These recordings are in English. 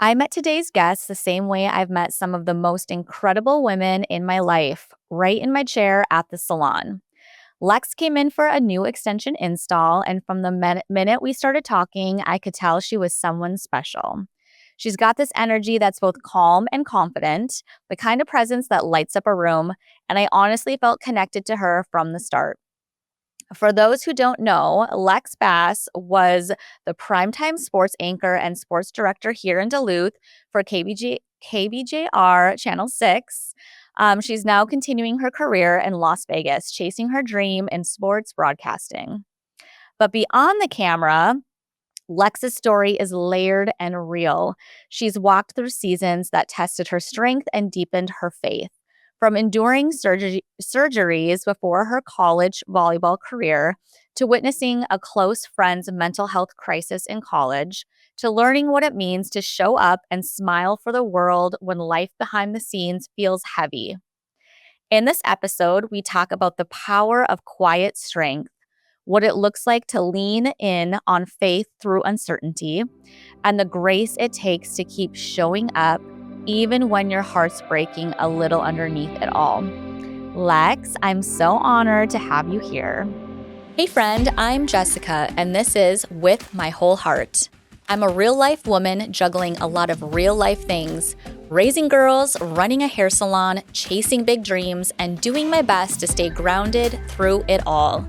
I met today's guest the same way I've met some of the most incredible women in my life, right in my chair at the salon. Lex came in for a new extension install, and from the minute we started talking, I could tell she was someone special. She's got this energy that's both calm and confident, the kind of presence that lights up a room, and I honestly felt connected to her from the start. For those who don't know, Lex Bass was the primetime sports anchor and sports director here in Duluth for KBJR Channel 6. She's now continuing her career in Las Vegas, chasing her dream in sports broadcasting. But beyond the camera, Lex's story is layered and real. She's walked through seasons that tested her strength and deepened her faith. From enduring surgeries before her college volleyball career, to witnessing a close friend's mental health crisis in college, to learning what it means to show up and smile for the world when life behind the scenes feels heavy. In this episode, we talk about the power of quiet strength, what it looks like to lean in on faith through uncertainty, and the grace it takes to keep showing up even when your heart's breaking a little underneath it all. Lex, I'm so honored to have you here. Hey friend, I'm Jessica, and this is With My Whole Heart. I'm a real-life woman juggling a lot of real-life things, raising girls, running a hair salon, chasing big dreams, and doing my best to stay grounded through it all.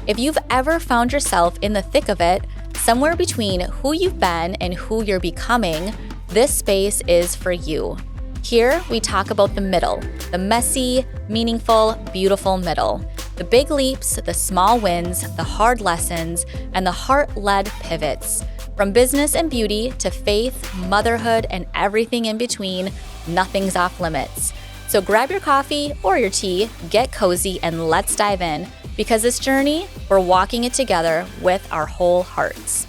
If you've ever found yourself in the thick of it, somewhere between who you've been and who you're becoming, this space is for you. Here, we talk about the middle, the messy, meaningful, beautiful middle. The big leaps, the small wins, the hard lessons, and the heart-led pivots. From business and beauty to faith, motherhood, and everything in between, nothing's off limits. So grab your coffee or your tea, get cozy, and let's dive in. Because this journey, we're walking it together with our whole hearts.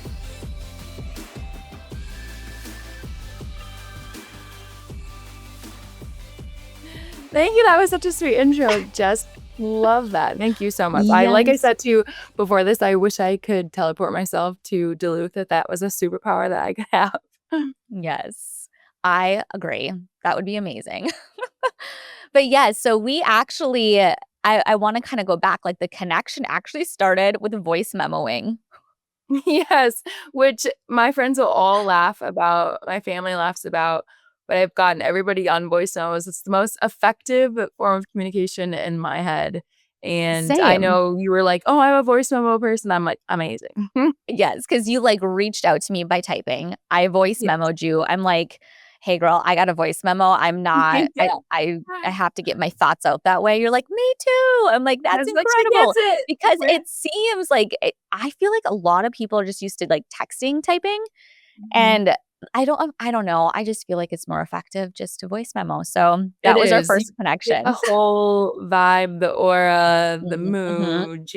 Thank you. That was such a sweet intro. Jess, love that. Thank you so much. Yes. Like I said to you before this, I wish I could teleport myself to Duluth, if that was a superpower that I could have. Yes, I agree. That would be amazing. But yes, so we actually, I want to kind of go back, like the connection actually started with voice memoing. Yes, which my friends will all laugh about, my family laughs about, but I've gotten everybody on voice memos. It's the most effective form of communication in my head. And I Same. know you were like, oh, I'm a voice memo person. I'm like, amazing. Yes, because you like reached out to me by typing. I voice Yes. memoed you. I'm like, hey girl, I got a voice memo. I'm not, Yeah. I have to get my thoughts out that way. You're like, me too. I'm like, that's It's like, she incredible. gets it. Because Yeah. it seems like, I feel like a lot of people are just used to like texting, typing. Mhm. And I don't know. I just feel like it's more effective just to voice memo. So that It was our is. You first get connection. the whole vibe, the aura, the Mhm. mood,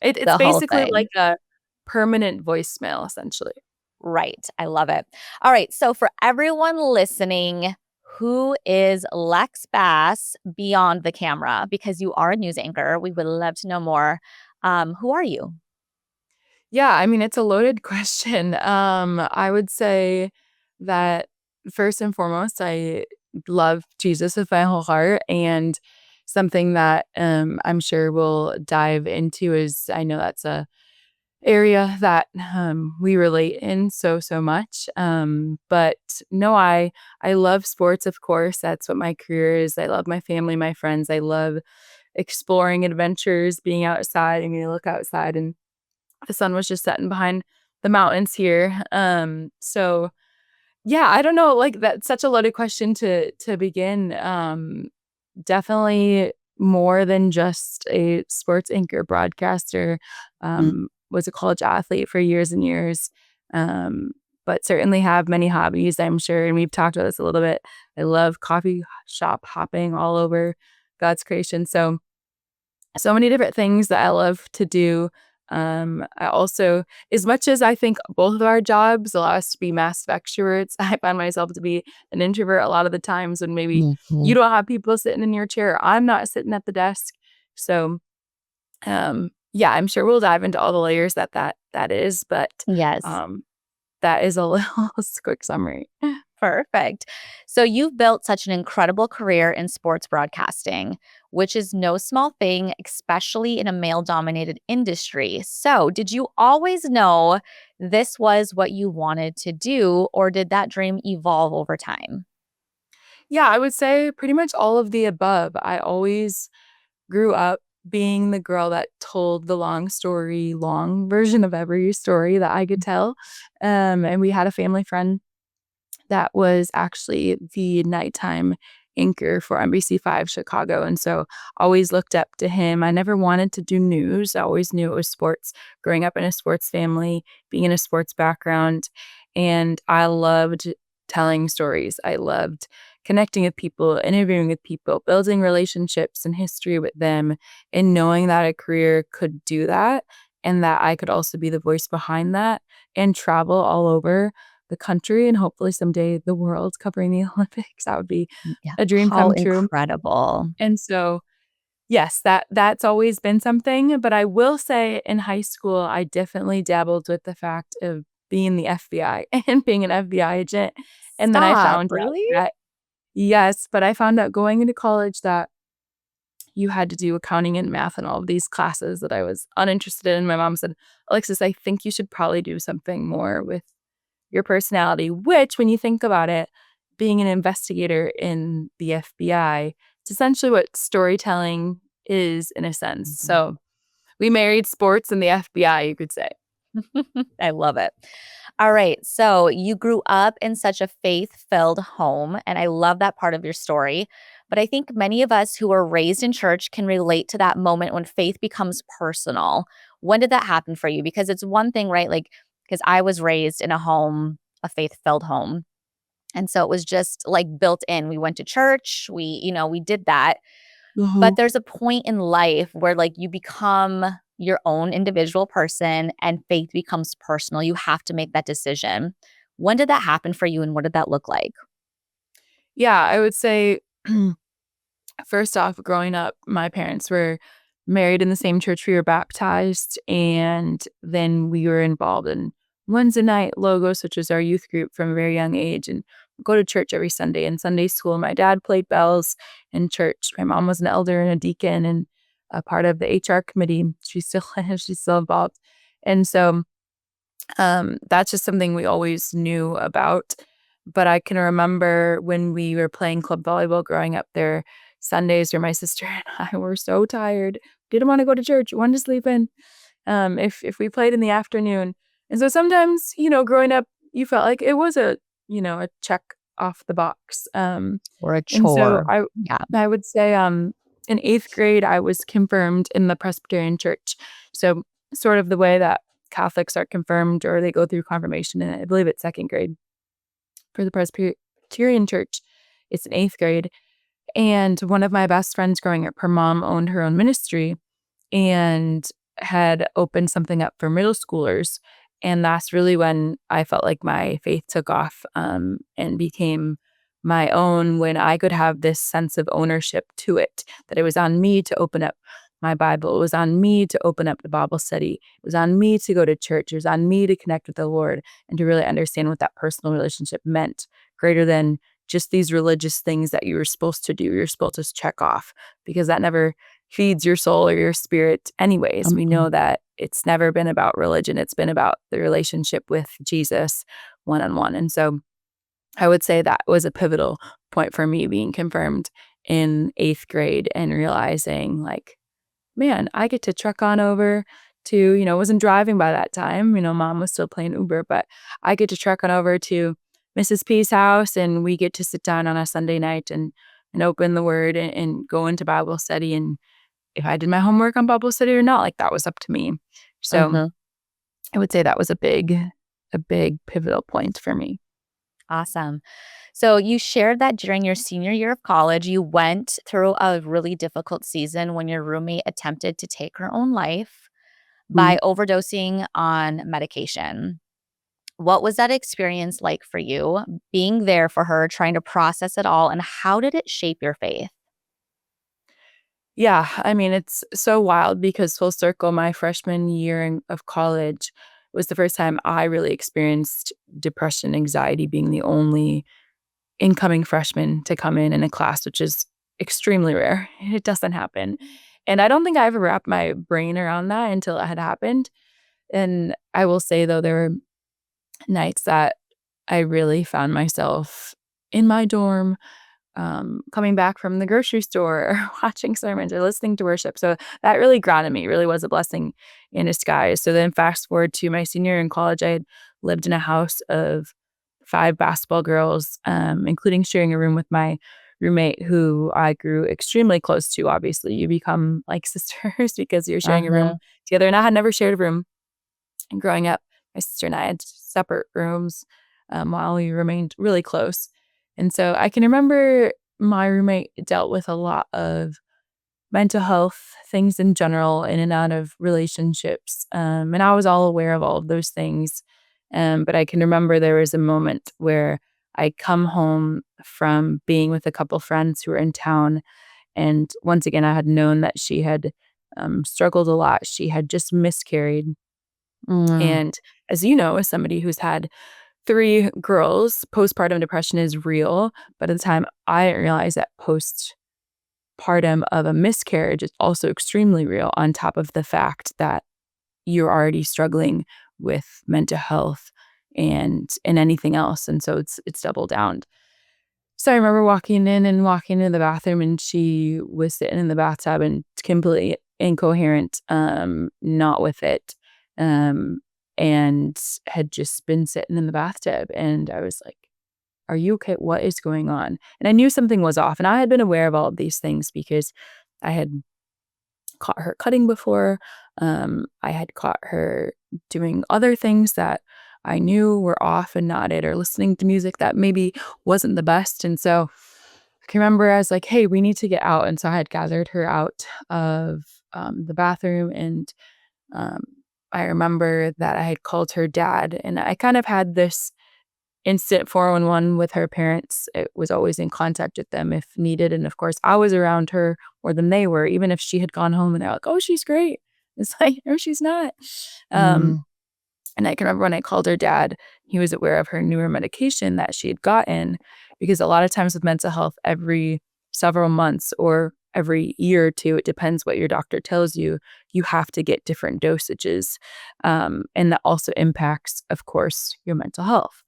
it's The whole basically thing. like a permanent voicemail, essentially. Right. I love it. All right. So for everyone listening, who is Lex Bass beyond the camera? Because you are a news anchor. We would love to know more. Who are you? Yeah, I mean, it's a loaded question. I would say that first and foremost, I love Jesus with my whole heart, and something that I'm sure we'll dive into is, I know that's a area that we relate in so much. But no, I love sports, of course. That's what my career is. I love my family, my friends. I love exploring adventures, being outside. I mean, I look outside and the sun was just setting behind the mountains here. So yeah, I don't know, like that's such a loaded question to begin. Definitely more than just a sports anchor broadcaster. Was a college athlete for years and years. But certainly have many hobbies, I'm sure. And we've talked about this a little bit. I love coffee shop hopping all over God's creation. So many different things that I love to do. I also, as much as I think both of our jobs allow us to be massive extroverts, I find myself to be an introvert a lot of the times when maybe you don't have people sitting in your chair. I'm not sitting at the desk. So, yeah, I'm sure we'll dive into all the layers that is, but Yes. that is a little quick summary. Perfect. So you've built such an incredible career in sports broadcasting, which is no small thing, especially in a male dominated industry. So, did you always know this was what you wanted to do, or did that dream evolve over time? Yeah, I would say pretty much all of the above. I always grew up being the girl that told the long story, long version of every story that I could tell. And we had a family friend that was actually the nighttime anchor for NBC5 Chicago. And so always looked up to him. I never wanted to do news. I always knew it was sports, growing up in a sports family, being in a sports background. And I loved telling stories. I loved connecting with people, interviewing with people, building relationships and history with them, and knowing that a career could do that and that I could also be the voice behind that and travel all over the country and hopefully someday the world covering the Olympics. That would be Yeah. a dream How come true. incredible. And so, yes, that's always been something, but I will say in high school, I definitely dabbled with the fact of being the FBI and being an FBI agent. And then I Stop. found out Really? that yes, but I found out going into college that you had to do accounting and math and all of these classes that I was uninterested in. My mom said, "Alexis, I think you should probably do something more with your personality," which, when you think about it, being an investigator in the FBI, it's essentially what storytelling is in a sense. Mhm. So we married sports and the FBI, you could say. I love it. All right. So you grew up in such a faith filled home, and I love that part of your story. But I think many of us who were raised in church can relate to that moment when faith becomes personal. When did that happen for you? Because it's one thing, right? Like, because I was raised in a home, a faith filled home. And so it was just like built in. We went to church, we did that. But Mhm. there's a point in life where, like, you become your own individual person and faith becomes personal. You have to make that decision. When did that happen for you, and what did that look like? Yeah, I would say first off, growing up, my parents were married in the same church. We were baptized, and then we were involved in Wednesday night logos, which was our youth group from a very young age, and go to church every Sunday. In Sunday school, my dad played bells in church. My mom was an elder and a deacon and a part of the HR committee. She still is. She's still involved, and so that's just something we always knew about. But I can remember when we were playing club volleyball growing up there, Sundays where my sister and I were so tired, didn't want to go to church, wanted to sleep in. If we played in the afternoon, and so sometimes growing up, you felt like it was a check off the box. Or a And so chore? I Yeah. I would say in eighth grade I was confirmed in the Presbyterian Church. So sort of the way that Catholics are confirmed or they go through confirmation, and I believe it's second grade for the Presbyterian Church. It's in eighth grade. And one of my best friends growing up, her mom owned her own ministry and had opened something up for middle schoolers. And that's really when I felt like my faith took off and became my own, when I could have this sense of ownership to it, that it was on me to open up my Bible. It was on me to open up the Bible study. It was on me to go to church. It was on me to connect with the Lord and to really understand what that personal relationship meant, greater than just these religious things that you were supposed to do. You're supposed to check off, because that never feeds your soul or your spirit anyways. We Mhm. know that it's never been about religion. It's been about the relationship with Jesus one-on-one. And so I would say that was a pivotal point for me, being confirmed in eighth grade and realizing, like, man, I get to truck on over to, wasn't driving by that time. Mom was still playing Uber, but I get to truck on over to Mrs. P's house, and we get to sit down on a Sunday night and open the word and go into Bible study. And if I did my homework on Bible study or not, like, that was up to me. So Mhm. I would say that was a big pivotal point for me. Awesome. So you shared that during your senior year of college, you went through a really difficult season when your roommate attempted to take her own life Mm. by overdosing on medication. What was that experience like for you, being there for her, trying to process it all, and how did it shape your faith? Yeah, I mean, it's so wild because full circle, my freshman year of college was the first time I really experienced depression, anxiety being the only incoming freshman to come in a class, which is extremely rare. It doesn't happen. And I don't think I ever wrapped my brain around that until it had happened. And I will say, though, there were nights that I really found myself in my dorm, coming back from the grocery store, or watching sermons or listening to worship. So that really grounded me, really was a blessing in disguise. So then fast forward to my senior year in college, I had lived in a house of 5 basketball girls, including sharing a room with my roommate, who I grew extremely close to. Obviously, you become like sisters because you're sharing a room Uh-huh. together. And I had never shared a room. And growing up, my sister and I had separate rooms, while we remained really close. And so I can remember my roommate dealt with a lot of mental health things in general, in and out of relationships. And I was all aware of all of those things. But I can remember there was a moment where I come home from being with a couple friends who were in town. And once again, I had known that she had struggled a lot. She had just miscarried. Mm. And as you know, as somebody who's had 3 girls, postpartum depression is real. But at the time, I didn't realize that postpartum of a miscarriage is also extremely real, on top of the fact that you're already struggling with mental health and anything else. And so it's double down. So I remember walking in and walking into the bathroom, and she was sitting in the bathtub and completely incoherent, not with it, um, and had just been sitting in the bathtub. And I was like, "Are you okay? What is going on?" And I knew something was off, and I had been aware of all of these things because I had caught her cutting before. I had caught her doing other things that I knew were off and not it, or listening to music that maybe wasn't the best. And so I can remember I was like, "Hey, we need to get out." And so I had gathered her out of the bathroom. And um, I remember that I had called her dad, and I kind of had this instant 411 with her parents. It was always in contact with them if needed. And of course, I was around her more than they were, even if she had gone home and they're like, "Oh, she's great." It's like, "No, she's not." Um, Mm. and I can remember when I called her dad, he was aware of her newer medication that she had gotten, because a lot of times with mental health, every several months or every year or two, it depends what your doctor tells you, you have to get different dosages. And that also impacts, of course, your mental health.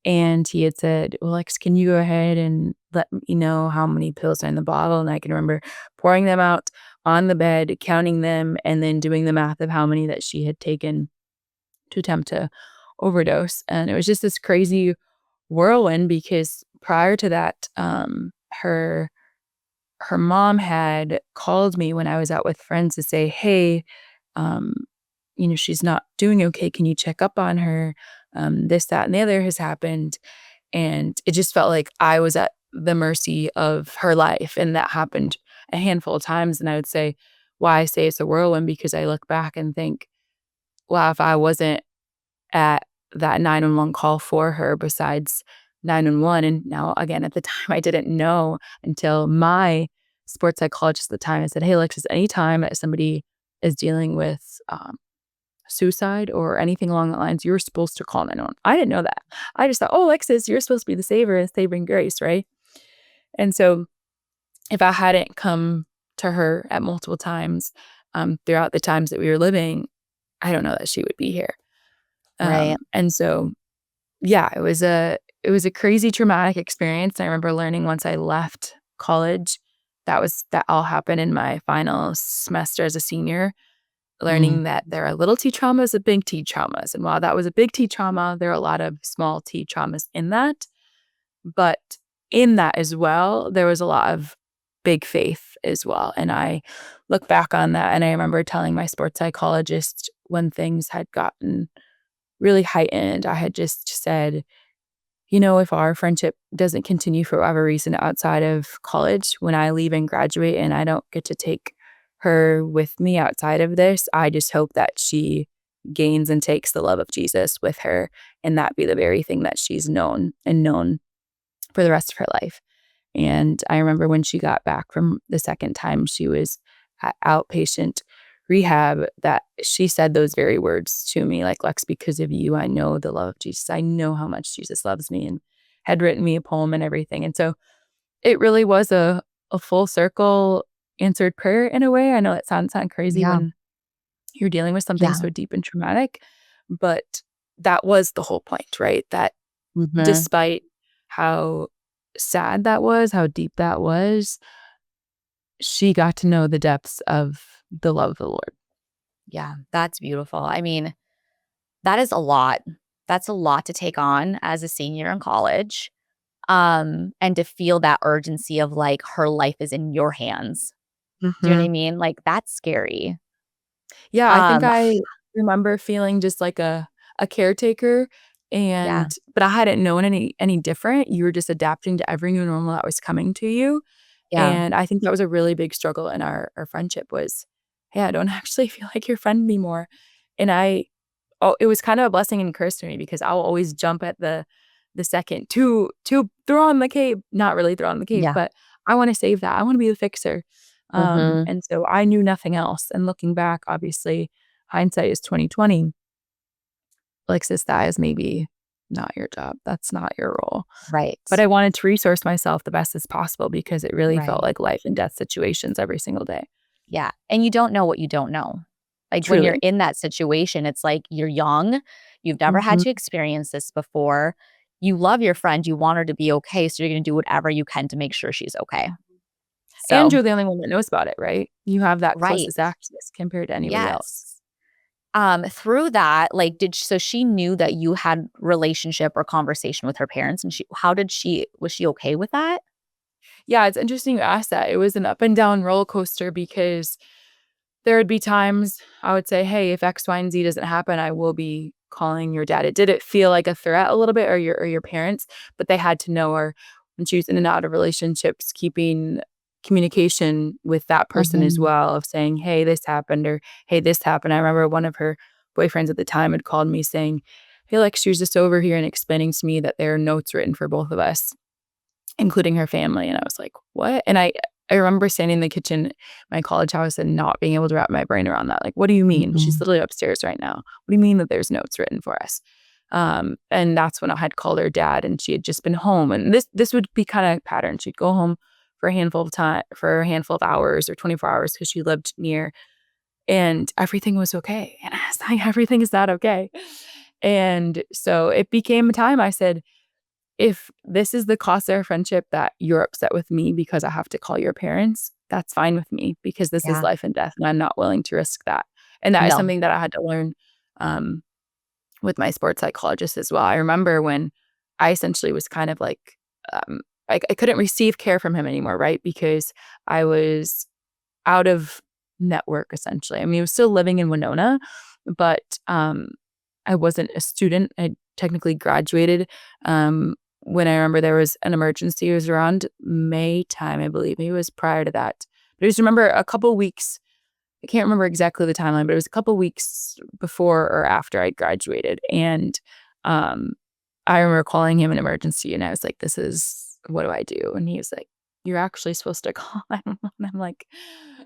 And he had said, "Well, Lex, can you go ahead and let me know how many pills are in the bottle?" And I can remember pouring them out on the bed, counting them, and then doing the math of how many that she had taken to attempt to overdose. And it was just this crazy whirlwind, because prior to that, her mom had called me when I was out with friends to say, "Hey, um, she's not doing okay. Can you check up on her? This, that, and the other has happened." And it just felt like I was at the mercy of her life. And that happened a handful of times. And I would say, why I say it's a whirlwind, because I look back and think, wow, if I wasn't at that 911 call for her, besides 911. And now, again, at the time, I didn't know until my sports psychologist at the time, I said, "Hey, Alexis, anytime that somebody is dealing with suicide or anything along that lines, you're supposed to call 911." I didn't know that. I just thought, "Oh, Alexis, you're supposed to be the saver and saving grace, right?" And so if I hadn't come to her at multiple times, throughout the times that we were living, I don't know that she would be here. Right. And so, yeah, it was a crazy traumatic experience. I remember learning once I left college, that all happened in my final semester as a senior, Mm. learning that there are little T traumas and big T traumas. And while that was a big T trauma, there are a lot of small T traumas in that. But in that as well, there was a lot of big faith as well. And I look back on that, and I remember telling my sports psychologist when things had gotten really heightened, I had just said, "If our friendship doesn't continue for whatever reason outside of college, when I leave and graduate and I don't get to take her with me outside of this, I just hope that she gains and takes the love of Jesus with her, and that be the very thing that she's known for the rest of her life." And I remember when she got back from the second time she was at outpatient rehab, that she said those very words to me, like, "Lex, because of you, I know the love of Jesus. I know how much Jesus loves me." And had written me a poem and everything. And so it really was a full circle answered prayer in a way. I know it sounds crazy Yeah. when you're dealing with something Yeah. so deep and traumatic, but that was the whole point, right? That Mhm. despite how sad that was, how deep that was, she got to know the depths of the love of the Lord. Yeah, that's beautiful. I mean, that is a lot. That's a lot to take on as a senior in college, and to feel that urgency of, like, her life is in your hands. Do you know what I Mhm. mean? Like, that's scary. Yeah, I think Um, I remember feeling just like a caretaker, yeah, but I hadn't known any different. You were just adapting to every new normal that was coming to you, yeah, and I think that was a really big struggle in our friendship was, "Hey, I don't actually feel like your friend anymore." And it was kind of a blessing and curse to me because I'll always jump at the second to throw on the cape, not really throw on the cape, yeah. but I wanna save that. I wanna be the fixer. Mhm. And so I knew nothing else. And looking back, obviously, hindsight is 2020. Like, sis, that is maybe not your job. That's not your role. But Right, I wanted to resource myself the best as possible because it really felt right. like life and death situations every single day. Yeah, and you don't know what you don't know. Like, when you're Truly. in that situation, it's like you're young, you've never had Mhm. to experience this before, you love your friend, you want her to be okay, so you're gonna do whatever you can to make sure she's okay. And So you're the only one that knows about it, right? You have that right, closest access compared to anybody else. yes. Through that, like, so she knew that you had relationship or conversation with her parents, and she was she okay with that? Yeah, it's interesting you asked that. It was an up and down roller coaster because there would be times I would say, "Hey, if X, Y, and Z doesn't happen, I will be calling your dad." It did it feel like a threat a little bit or your parents, but they had to know or when she was in and out of relationships, keeping communication with that person as Mhm. well of saying, "Hey, this happened," or "Hey, this happened." I remember one of her boyfriends at the time had called me saying, "Hey, like, she was just over here and explaining to me that there are notes written for both of us." Including her family, and I was like, "What?" And I remember standing in the kitchen at my college house and not being able to wrap my brain around that, like, "What do you mean? She's Mhm. literally upstairs right now. What do you mean that there's notes written for us?" And that's when I had called her dad, and she had just been home, and this would be kinda pattern. She'd go home for a handful of hours or 24 hours because she lived near, and everything was okay, and I was like, "Everything is not okay." And so it became a time I said, if this is the cost of our friendship that you're upset with me because I have to call your parents, that's fine with me because this is Yeah. life and death, and I'm not willing to risk that. And that is No. something that I had to learn, um, with my sports psychologist as well. I remember when I essentially was kind of like, um, I couldn't receive care from him anymore, right? Because I was out of network essentially. I mean, I was still living in Winona, but, I wasn't a student. I technically graduated, when I remember there was an emergency. It was around May time, I believe. Maybe it was prior to that. But I just remember a couple weeks I can't remember exactly the timeline, but it was a couple weeks before or after I graduated, and, um, I remember calling him an emergency, and I was like, "This is what do I do?" And he was like, "You're actually supposed to call 911." And I'm like,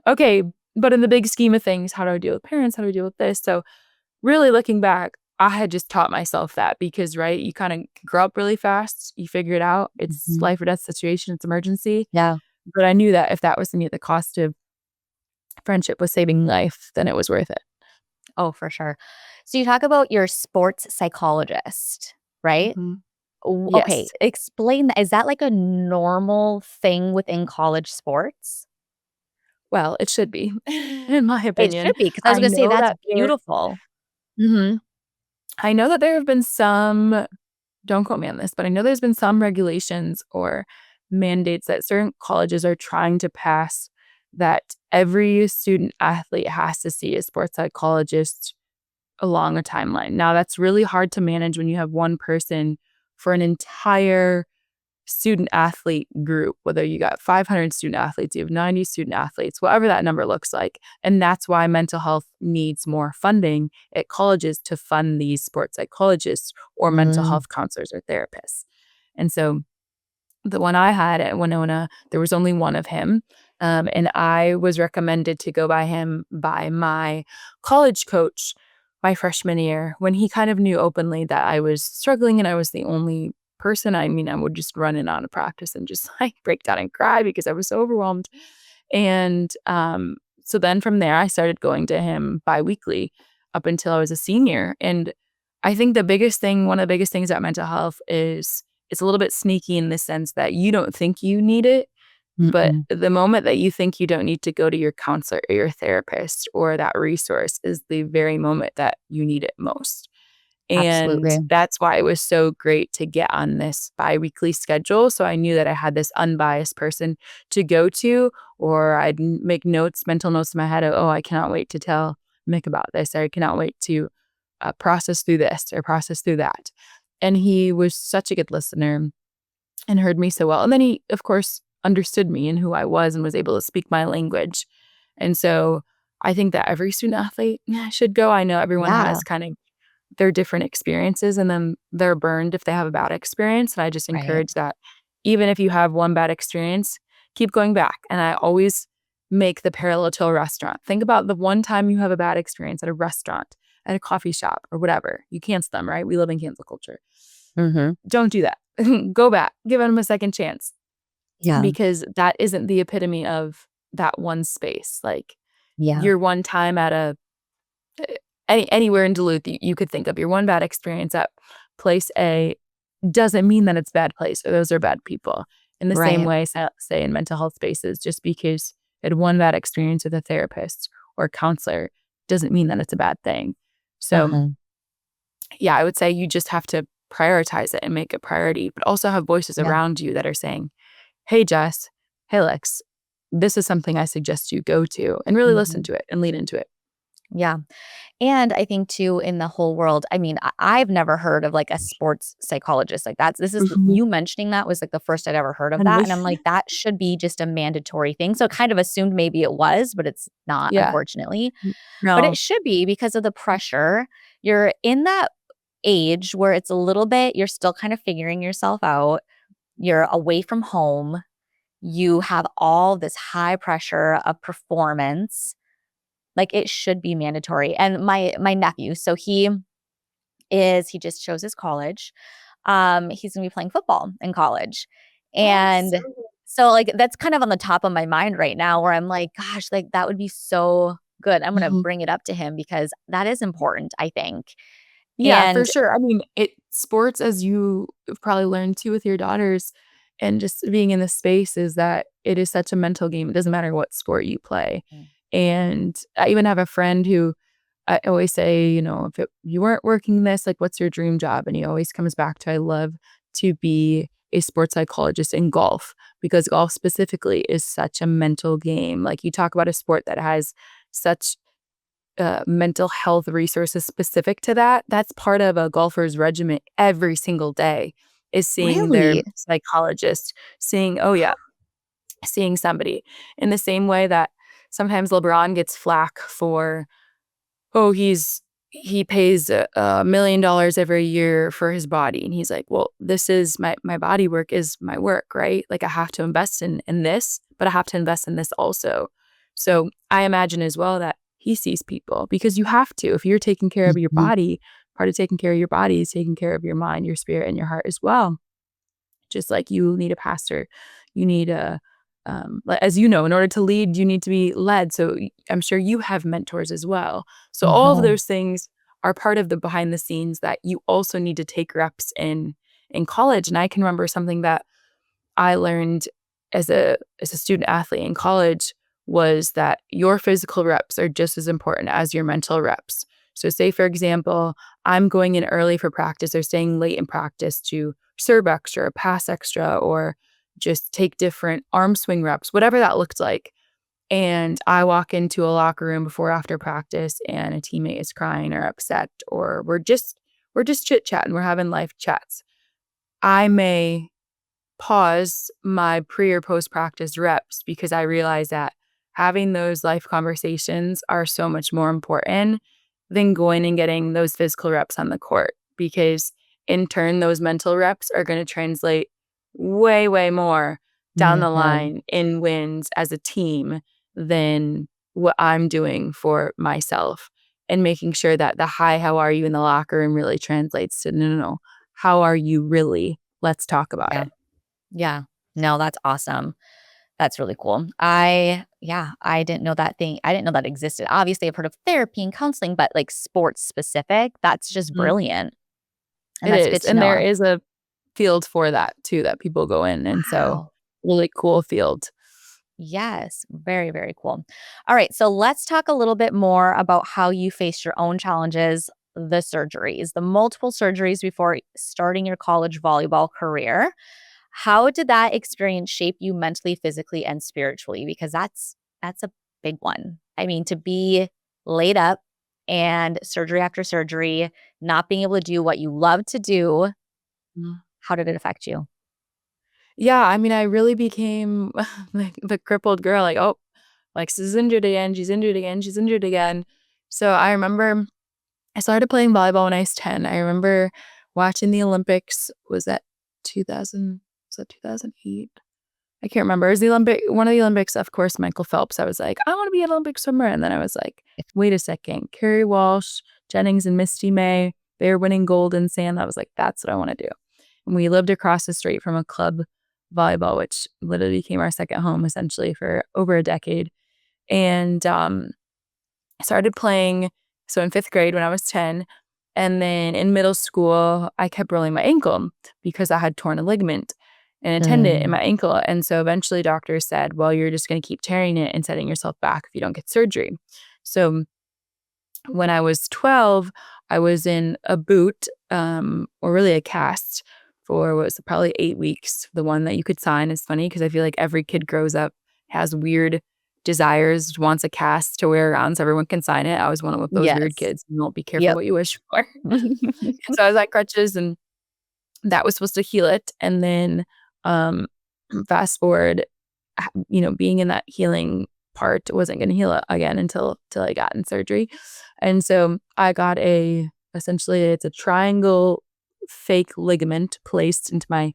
"Okay, but in the big scheme of things, how do I deal with parents? How do I deal with this?" So, really looking back, I had just taught myself that because, right, you kinda grow up really fast, you figure it out, it's Mhm. life or death situation, it's emergency, Yeah. but I knew that if that was to me at the cost of friendship was saving life, then it was worth it. Oh, for sure. So you talk about your sports psychologist, right? Mhm. Okay, Yes. explain that. Is that like a normal thing within college sports? Well, it should be, in my It opinion. should be, because I was I gonna say know that's that there beautiful. Mhm. I know that there have been some don't quote me on this, but I know there's been some regulations or mandates that certain colleges are trying to pass that every student athlete has to see a sports psychologist along a timeline. Now, that's really hard to manage when you have one person for an entire student athlete group, whether you got 500 student athletes, you have 90 student athletes, whatever that number looks like. And that's why mental health needs more funding at colleges to fund these sports psychologists or mental Mm, health counselors or therapists. And so the one I had at Winona, there was only one of him. And I was recommended to go by him by my college coach my freshman year when he kind of knew openly that I was struggling and I was the only person. I mean, I would just run in on a practice and just like break down and cry because I was so overwhelmed. And so then from there, I started going to him biweekly up until I was a senior. And I think one of the biggest things about mental health is it's a little bit sneaky in the sense that you don't think you need it. But Mm-mm. the moment that you think you don't need to go to your counselor or your therapist or that resource is the very moment that you need it most. And Absolutely. that's why it was so great to get on this biweekly schedule. So I knew that I had this unbiased person to go to, or I'd make mental notes in my head of, oh, I cannot wait to tell Mick about this, or I cannot wait to process through this or process through that. And he was such a good listener and heard me so well. And then he, of course, understood me and who I was and was able to speak my language. And so I think that every student athlete should go. I know everyone Yeah. has kind of their different experiences and then they're burned if they have a bad experience. And I just Right. encourage that even if you have one bad experience, keep going back. And I always make the parallel to a restaurant. Think about the one time you have a bad experience at a restaurant, at a coffee shop, or whatever. You cancel them, right? We live in cancel culture. Mm-hmm. Don't do that. Go back. Give them a second chance Yeah. because that isn't the epitome of that one space. Like Yeah. your one time at anywhere in Duluth you could think of, your one bad experience at place A doesn't mean that it's bad place or those are bad people. In the same Right. way, say in mental health spaces, just because you had one bad experience with a therapist or counselor doesn't mean that it's a bad thing. So Uh-huh. yeah, I would say you just have to prioritize it and make it priority, but also have voices Yeah. around you that are saying, hey, Jess, hey, Lex, this is something I suggest you go to and really listen Mhm. to it and lean into it. Yeah. And I think too in the whole world, I mean, I've never heard of like a sports psychologist. Like Mhm. you mentioning that was like the first I'd ever heard of And that. we- And I'm like, that should be just a mandatory thing. So kind of assumed maybe it was, but it's not, yeah. unfortunately. But it No. should be because of the pressure. You're in that age where it's a little bit, you're still kind of figuring yourself out. You're away from home. You have all this high pressure of performance. Like, it should be mandatory. And my nephew, so he just chose his college. He's gonna be playing football in college. And Awesome. so, like, that's kind of on the top of my mind right now where I'm like, gosh, like, that would be so good. I'm gonna Mhm. bring it up to him because that is important, I think. Yeah, for And sure. I mean, sports, as you have probably learned too with your daughters and just being in the space, is that it is such a mental game. It doesn't matter what sport you play. Mm. And I even have a friend who I always say, if you weren't working this, like, what's your dream job? And he always comes back to, I love to be a sports psychologist in golf because golf specifically is such a mental game. Like, you talk about a sport that has such mental health resources specific to that. That's part of a golfer's regimen every single day is seeing their really? psychologist, seeing somebody in the same way that sometimes LeBron gets flack for, oh, he pays $1 million every year for his body. And he's like, well, this is my body work is my work, right? Like I have to invest in this, but I have to invest in this also. So I imagine as well that he sees people because you have to. If you're taking care of your Mhm. body, part of taking care of your body is taking care of your mind, your spirit, and your heart as well. Just like you need a pastor, you need as you know, in order to lead, you need to be led. So I'm sure you have mentors as well. So all of Mhm. those things are part of the behind the scenes that you also need to take reps in college. And I can remember something that I learned as a student athlete in college was that your physical reps are just as important as your mental reps. So say, for example, I'm going in early for practice or staying late in practice to serve extra, pass extra, or just take different arm swing reps, whatever that looked like. And I walk into a locker room before or after practice and a teammate is crying or upset, or we're just chit-chatting, we're having life chats. I may pause my pre or post practice reps because I realize that having those life conversations are so much more important than going and getting those physical reps on the court because in turn those mental reps are going to translate way more down the Mhm. line in wins as a team than what I'm doing for myself and making sure that the hi how are you in the locker room really translates to no how are you really let's talk about Yeah. it. Yeah. No, that's awesome. That's really cool. I didn't know that thing. I didn't know that existed. Obviously, I've heard of therapy and counseling, but like sports specific, that's just Mhm. brilliant. And It that's is. good to And there know. is a field for that too that people go in. And so Wow. really cool field. Yes. Very, very cool. All right. So let's talk a little bit more about how you faced your own challenges, the surgeries, the multiple surgeries before starting your college volleyball career. How did that experience shape you mentally, physically, and spiritually? Because that's a big one. I mean, to be laid up and surgery after surgery, not being able to do what you love to do, Mhm. how did it affect you? Yeah, I mean, I really became like the crippled girl, like, oh, Lex is injured again, she's injured again, she's injured again. So I remember I started playing volleyball when I was 10. I remember watching the Olympics. Was that 2000? Was that 2008? I can't remember. It was one of the Olympics, of course, Michael Phelps. I was like, I want to be an Olympic swimmer. And then I was like, wait a second. Carrie Walsh, Jennings, and Misty May, they were winning gold in sand. I was like, that's what I want to do. And we lived across the street from a club volleyball, which literally became our second home essentially for over a decade. And I started playing. So in fifth grade when I was 10. And then in middle school, I kept rolling my ankle because I had torn a ligament and a tendon in Mm. my ankle. And so eventually doctors said, well, you're just going to keep tearing it and setting yourself back if you don't get surgery. So when I was 12, I was in a boot, or really a cast for what was probably 8 weeks. The one that you could sign is funny because I feel like every kid grows up, has weird desires, wants a cast to wear around so everyone can sign it. I was one of those weird Yes. kids. You won't be careful Yep. what you wish for. And so I was on crutches and that was supposed to heal it. And then um, fast forward, being in that healing part wasn't going to heal it again until I got in surgery. And so I got essentially it's a triangle fake ligament placed into my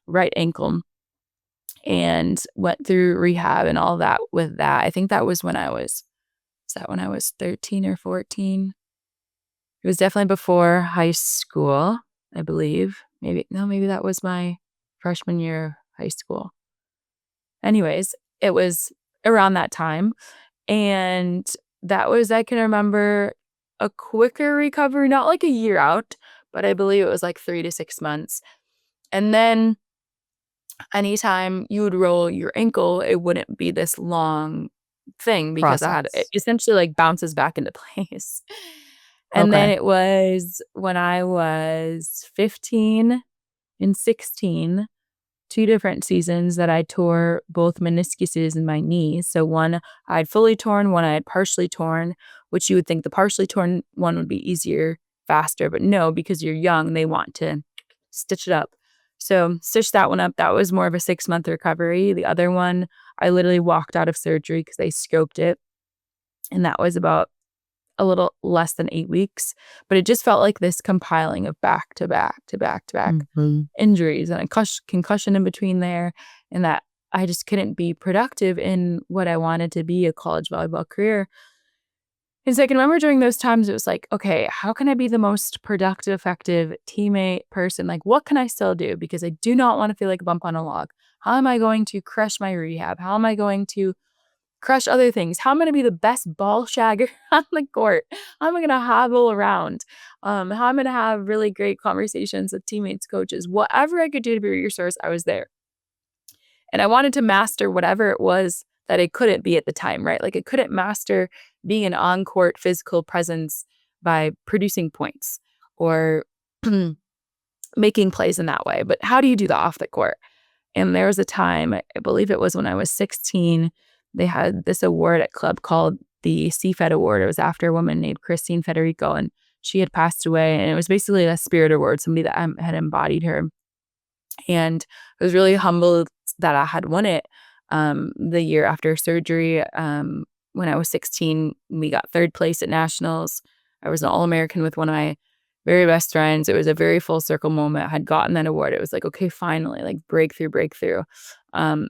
right ankle and went through rehab and all that with that. I think that was is that when I was 13 or 14? It was definitely before high school, I believe. Maybe that was my freshman year of high school. Anyways, it was around that time. And that was, I can remember a quicker recovery, not like a year out, but I believe it was like 3 to 6 months. And then anytime you would roll your ankle, it wouldn't be this long thing because it Process. essentially like bounces back into place. And then Okay. it was when I was 15 and 16, 2 different seasons that I tore both meniscuses in my knees. So one I had fully torn, one I had partially torn, which you would think the partially torn one would be easier, faster, but no, because you're young, they want to stitch it up. So stitched that one up. That was more of a 6-month recovery. The other one, I literally walked out of surgery because they scoped it. And that was about a little less than 8 weeks. But it just felt like this compiling of back to back to back to back Mhm. injuries and a concussion in between there, and that I just couldn't be productive in what I wanted to be, a college volleyball career. And so I can remember during those times, it was like, okay, how can I be the most productive, effective teammate person? Like, what can I still do? Because I do not want to feel like a bump on a log. How am I going to crush my rehab? How am I going to crush other things? How am I going to be the best ball shagger on the court? How am I going to hobble around? How am I going to have really great conversations with teammates, coaches? Whatever I could do to be a resource, I was there. And I wanted to master whatever it was that I couldn't be at the time, right? Like I couldn't master being an on-court physical presence by producing points or making plays in that way. But how do you do that off the court? And there was a time, I believe it was when I was 16, they had this award at club called the CFED Award. It was after a woman named Christine Federico, and she had passed away. And it was basically a spirit award, somebody that had embodied her. And I was really humbled that I had won it the year after surgery. When I was 16, we got third place at nationals. I was an All-American with one of my very best friends. It was a very full circle moment. I had gotten that award. It was like, okay, finally, like breakthrough. Um,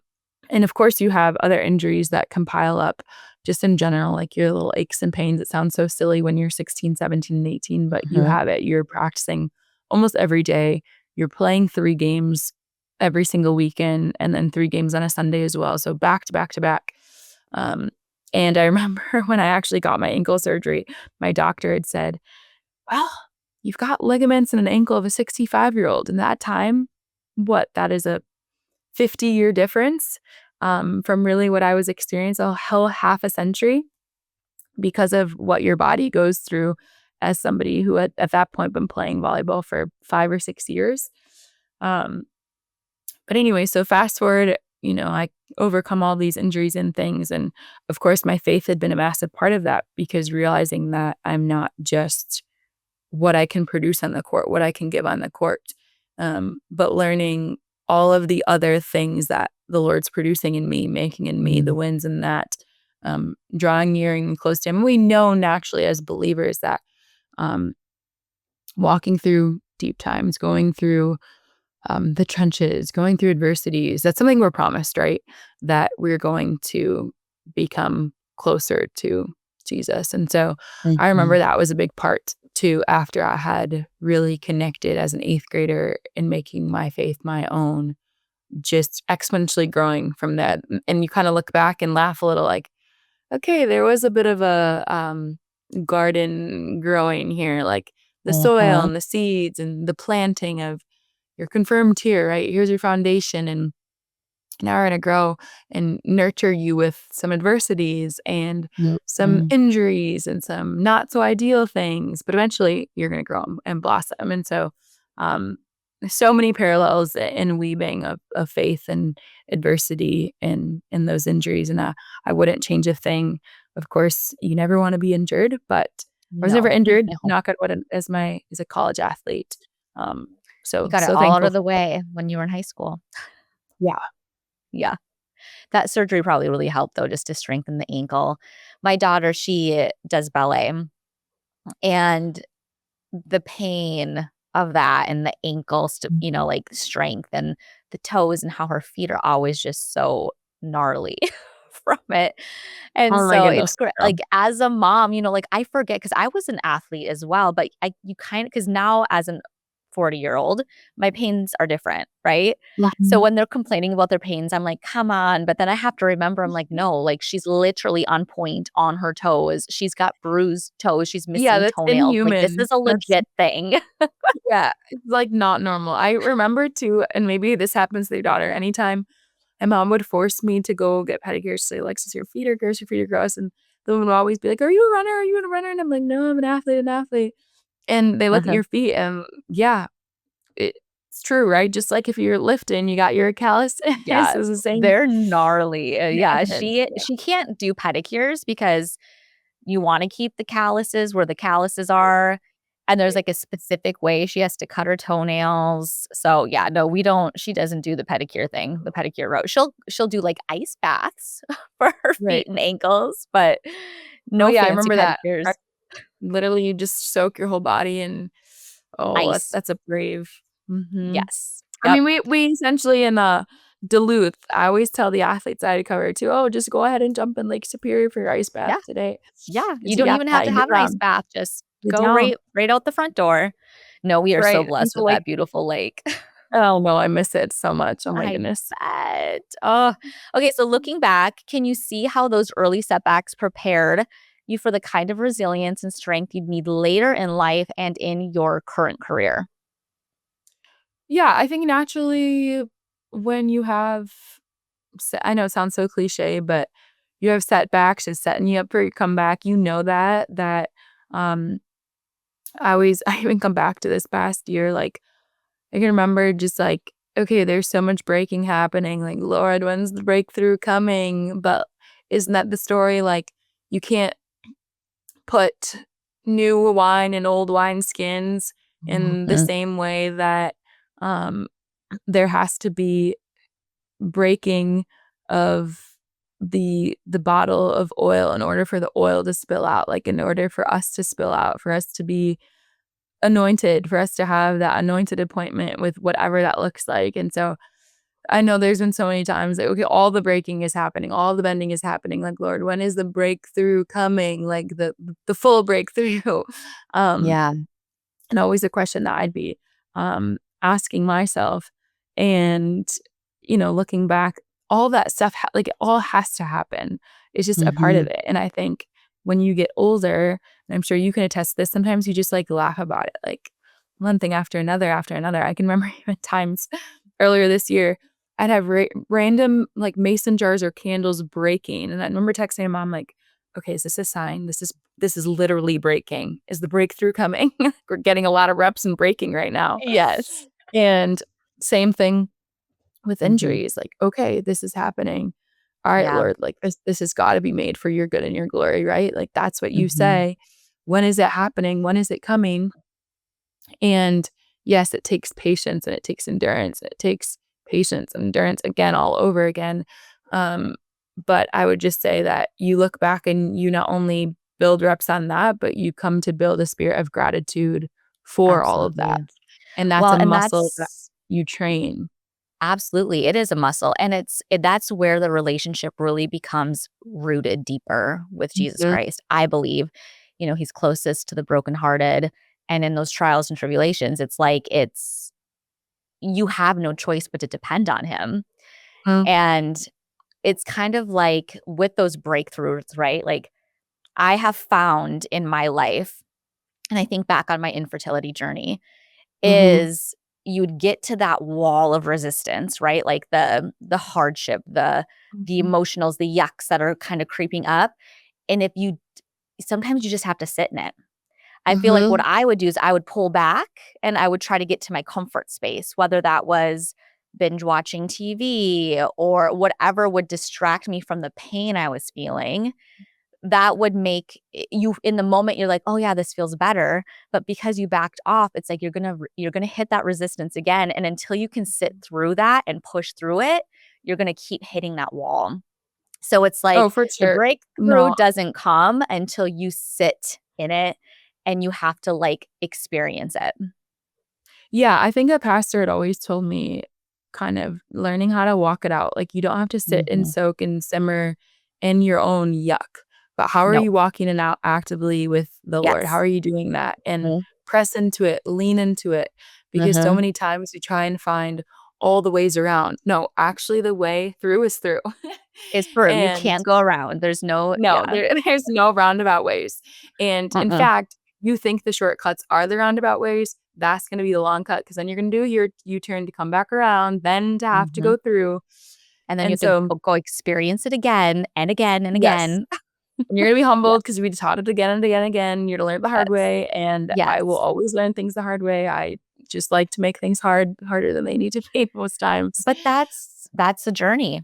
and of course, you have other injuries that compile up just in general, like your little aches and pains. It sounds so silly when you're 16, 17, and 18, but you Mhm. have it. You're practicing almost every day. you're playing 3 games every single weekend and then 3 games on a Sunday as well. So back to back to back. And I remember when I actually got my ankle surgery, my doctor had said, well, you've got ligaments in an ankle of a 65-year-old. And that time, that is a 50-year difference from really what I was experiencing, a whole half a century, because of what your body goes through as somebody who had at that point been playing volleyball for 5 or 6 years. But anyway, so fast forward, I overcome all these injuries and things. And of course, my faith had been a massive part of that, because realizing that I'm not just what I can produce on the court, what I can give on the court, but learning all of the other things that the Lord's producing in me, making in me, the wins in that, drawing near and close to Him. We know naturally as believers that walking through deep times, going through the trenches, going through adversities, that's something we're promised, right? That we're going to become closer to Jesus. And so I remember that was a big part too, after I had really connected as an 8th grader in making my faith my own, just exponentially growing from that. And you kind of look back and laugh a little like, okay, there was a bit of a garden growing here, like the soil and the seeds and the planting of, you're confirmed here, right? Here's your foundation. And now we're going to grow and nurture you with some adversities and some injuries and some not so ideal things. But eventually you're going to grow and blossom. And so so many parallels in weaving of faith and adversity in those injuries. And I wouldn't change a thing. Of course, you never want to be injured, but I was never injured, knock on wood, as a college athlete. So you got it so all out thankful. of the way when you were in high school. Yeah. Yeah. That surgery probably really helped, though, just to strengthen the ankle. My daughter, she does ballet, and the pain of that and the ankles, like strength and the toes and how her feet are always just so gnarly from it. And Oh my so it's goodness. great. Like as a mom, like I forget because I was an athlete as well, but you kind of, because now as an 40-year-old, my pains are different, right? So when they're complaining about their pains, I'm like, come on. But then I have to remember, I'm like, no, like she's literally on point on her toes. She's got bruised toes. She's Yeah, missing that's toenails. Like this is inhuman. a legit thing. Yeah, it's like not normal. I remember too, and maybe this happens to your daughter, anytime my mom would force me to go get pedicures, say, Alexis, your feet are gross, your feet are gross. And the woman would always be like, are you a runner? Are you a runner? And I'm like, no, I'm an athlete. And they look at your feet and yeah, it's true, right? Just like if you're lifting, you got your Achilles. Yeah, It's the same. they're gnarly. Yeah, Yeah. she can't do pedicures because you wanna keep the calluses where the calluses are, and there's, like, a specific way she has to cut her toenails. So, yeah, no, we don't she doesn't do the pedicure thing, the pedicure route. She'll do, like, ice baths for her Right. feet and ankles, but Oh no yeah, I fancy remember that. pedicures. Literally, you just soak your whole body in. Oh, Ice. that's a brave. Yes. I Yep. mean, we essentially in Duluth, I always tell the athletes I cover too, oh, just go ahead and jump in Lake Superior for your ice bath Yeah. today. Yeah, you Because you don't got even have that to in your have an ice ground. bath, just You go don't. right out the front door. No, we are so Right. blessed Until with like, that beautiful lake. oh no, I miss it so much. Oh my I goodness. bet. Oh, okay, so looking back, can you see how those early setbacks prepared you for the kind of resilience and strength you'd need later in life and in your current career? Yeah, I think naturally when you have, I know it sounds so cliche, but you have setbacks, it's setting you up for your comeback. You know that um I even come back to this past year, like I can remember just like, okay, there's so much breaking happening. Like, Lord, when's the breakthrough coming? But isn't that the story? Like, you can't put new wine in old wine skins in the same way that um, there has to be breaking of the bottle of oil in order for the oil to spill out. Like, in order for us to spill out, for us to be anointed, for us to have that anointed appointment with whatever that looks like. And so I know there's been so many times like, okay, all the breaking is happening, all the bending is happening. Like, Lord, when is the breakthrough coming? Like the full breakthrough. Um, Yeah. and always a question that I'd be asking myself and, looking back, all that stuff, like it all has to happen. It's just a part of Mhm. it. And I think when you get older, and I'm sure you can attest to this, sometimes you just like laugh about it, like one thing after another after another. I can remember even times earlier this year, I'd have random like mason jars or candles breaking. And I remember texting my mom, like, okay, is this a sign? This is literally breaking. Is the breakthrough coming? We're getting a lot of reps in breaking right now. Yes. And same thing with Mhm. injuries. Like, okay, this is happening. All right, Yeah. Lord, like this has got to be made for your good and your glory, right? Like that's what you Mhm. say. When is it happening? When is it coming? And yes, it takes patience and it takes endurance. It takes patience and endurance again all over again. Um, but I would just say that you look back and you not only build reps on that, but you come to build a spirit of gratitude for all of that. Absolutely. And that's Well, a and muscle that that's you train. absolutely, it is a muscle, and that's where the relationship really becomes rooted deeper with Jesus Mhm. Christ. I believe, he's closest to the brokenhearted, and in those trials and tribulations, it's like you have no choice but to depend on him, Mm. and it's kind of like with those breakthroughs, right? Like, I have found in my life, and I think back on my infertility journey, Mhm. is you'd get to that wall of resistance, right? Like the hardship, the Mhm. emotionals, the yucks that are kind of creeping up. And if you sometimes you just have to sit in it. I feel like what Mhm. I would do is I would pull back and I would try to get to my comfort space, whether that was binge watching TV or whatever would distract me from the pain I was feeling. That would make you in the moment, you're like, "Oh, yeah, this feels better," but because you backed off, it's like you're gonna hit that resistance again, and until you can sit through that and push through it, you're gonna keep hitting that wall. So it's Oh, like for the sure. breakthrough No. doesn't come until you sit in it and you have to, like, experience it. Yeah, I think a pastor had always told me kind of learning how to walk it out. Like, you don't have to sit and Mhm. soak and simmer in your own yuck, but how are No. you walking it out actively with the Lord? How Yes. are you doing that? And Mhm. press into it, lean into it, because so Mhm. many times we try and find all the ways around. No, actually, the way through is through. It's true, you And can't go around. There's no no, yeah. there's no roundabout ways, and in Mm-mm. fact, you think the shortcuts are the roundabout ways, that's gonna be the long cut because then you're gonna do your U-turn to come back around, then to have to go Mhm. through, And then you and have to so go experience it again and again and yes, again. and you're gonna be Yes. humbled because we taught it again and again and again, you're gonna learn it the hard Yes. way, and I will Yes. always learn things the hard way, I just like to make things harder than they need to be most times. But that's the journey.